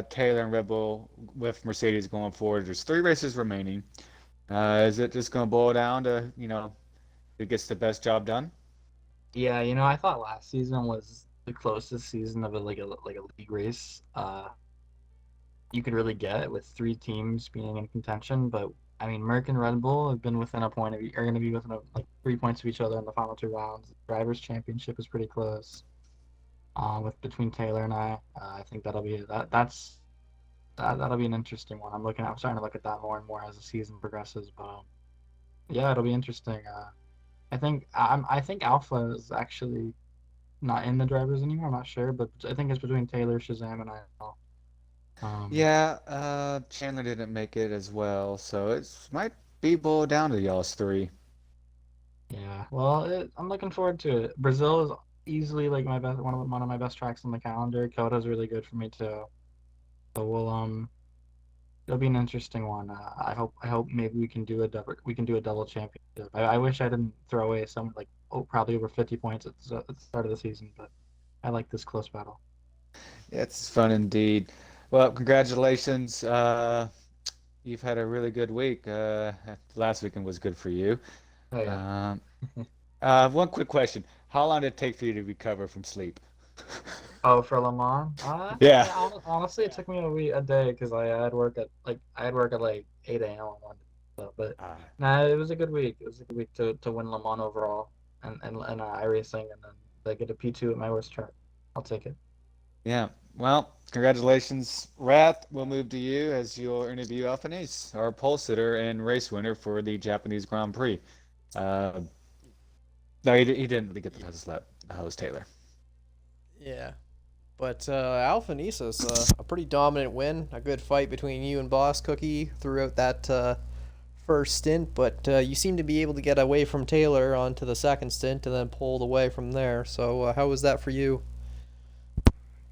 Taylor and Red Bull with Mercedes going forward. There's 3 races remaining. Is it just going to boil down to, who gets the best job done? yeah, I thought last season was the closest season of a league race. You could really get with 3 teams being in contention. But I mean, Merck and Red Bull have been within a point of are going to be within like 3 points of each other in the final 2 rounds. The drivers' championship is pretty close. With between Taylor and I think that'll be that'll be an interesting one. I'm starting to look at that more and more as the season progresses. But yeah, it'll be interesting. I think Alpha is actually not in the drivers anymore. I'm not sure, but I think it's between Taylor, Shazam, and I. Um, Yeah, Chandler didn't make it as well, so it might be boiled down to y'all's three. Yeah, well, I'm looking forward to it. Brazil is easily like my best one of my best tracks on the calendar. Kota's really good for me too. So it'll be an interesting one. I hope maybe we can do a double championship. I wish I didn't throw away some like probably over 50 points at the start of the season, but I like this close battle. It's fun indeed. Well, congratulations. You've had a really good week. Last weekend was good for you. Oh yeah. Um, one quick question. How long did it take for you to recover from sleep? Oh, for Le Mans? Yeah. Yeah, honestly, it took me a day because I had work at like 8 a.m. on Monday. So, but Uh, nah, it was a good week. It was a good week to win Le Mans overall and iRacing and then to get a P2 at my worst track. I'll take it. yeah. Well, congratulations, Rath. We'll move to you as you'll interview Alfanese, our pole sitter and race winner for the Japanese Grand Prix. Uh, no, he didn't really get the fastest lap. That was Taylor. Yeah. But Alpha Nisa's a pretty dominant win. A good fight between you and Boss Cookie throughout that first stint, but you seem to be able to get away from Taylor onto the second stint and then pulled away from there. So how was that for you?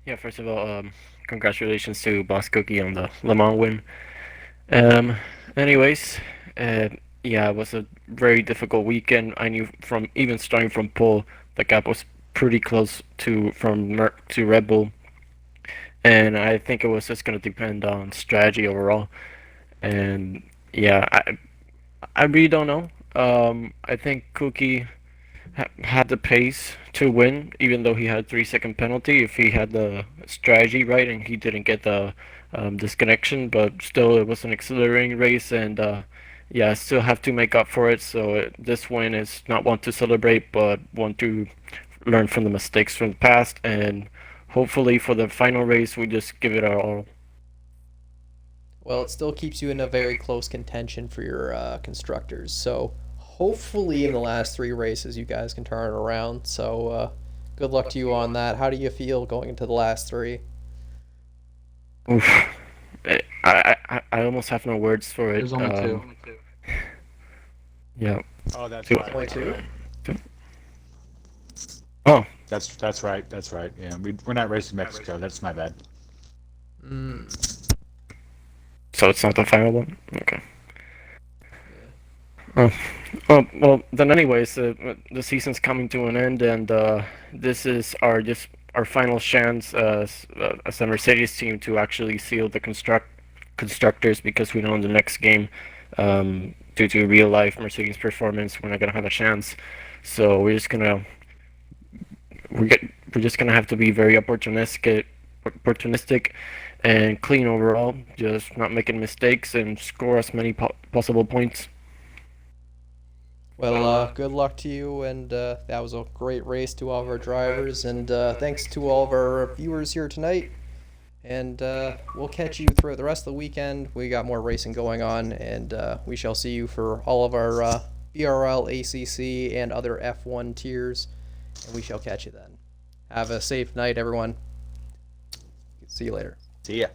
Yeah, first of all, congratulations to Boss Cookie on the Le Mans win. Um, anyways, uh, yeah, it was a very difficult weekend. I knew from even starting from pole, the gap was pretty close to from Merc to Red Bull. and I think it was just going to depend on strategy overall. And yeah, I really don't know. I think Cookie had the pace to win, even though he had a 3 second penalty. If he had the strategy right and he didn't get the disconnection, but still, it was an exhilarating race, and yeah, I still have to make up for it. So this win is not one to celebrate, but one to learn from the mistakes from the past, and hopefully for the final race, we just give it our all. Well, it still keeps you in a very close contention for your constructors. So hopefully in the last three races you guys can turn it around. So good luck to you on that. How do you feel going into the last three? Oof. I almost have no words for it. There's only two. Yeah. Oh, that's Two. right. Only two? Oh, That's right. That's right. Yeah, we're not racing Mexico. That's my bad. Mm, so it's not the final one? Okay. Oh, well, then anyways, the season's coming to an end, and this is our final chance as a Mercedes team to actually seal the constructors, because we know in the next game, due to real life Mercedes performance, we're not gonna have a chance. So we're just gonna have to be very opportunistic and clean overall, just not making mistakes and score as many possible points. well, good luck to you, and that was a great race to all of our drivers, and thanks to all of our viewers here tonight. And we'll catch you throughout the rest of the weekend. We got more racing going on, and we shall see you for all of our BRL, ACC, and other F1 tiers. And we shall catch you then. Have a safe night, everyone. See you later. See ya.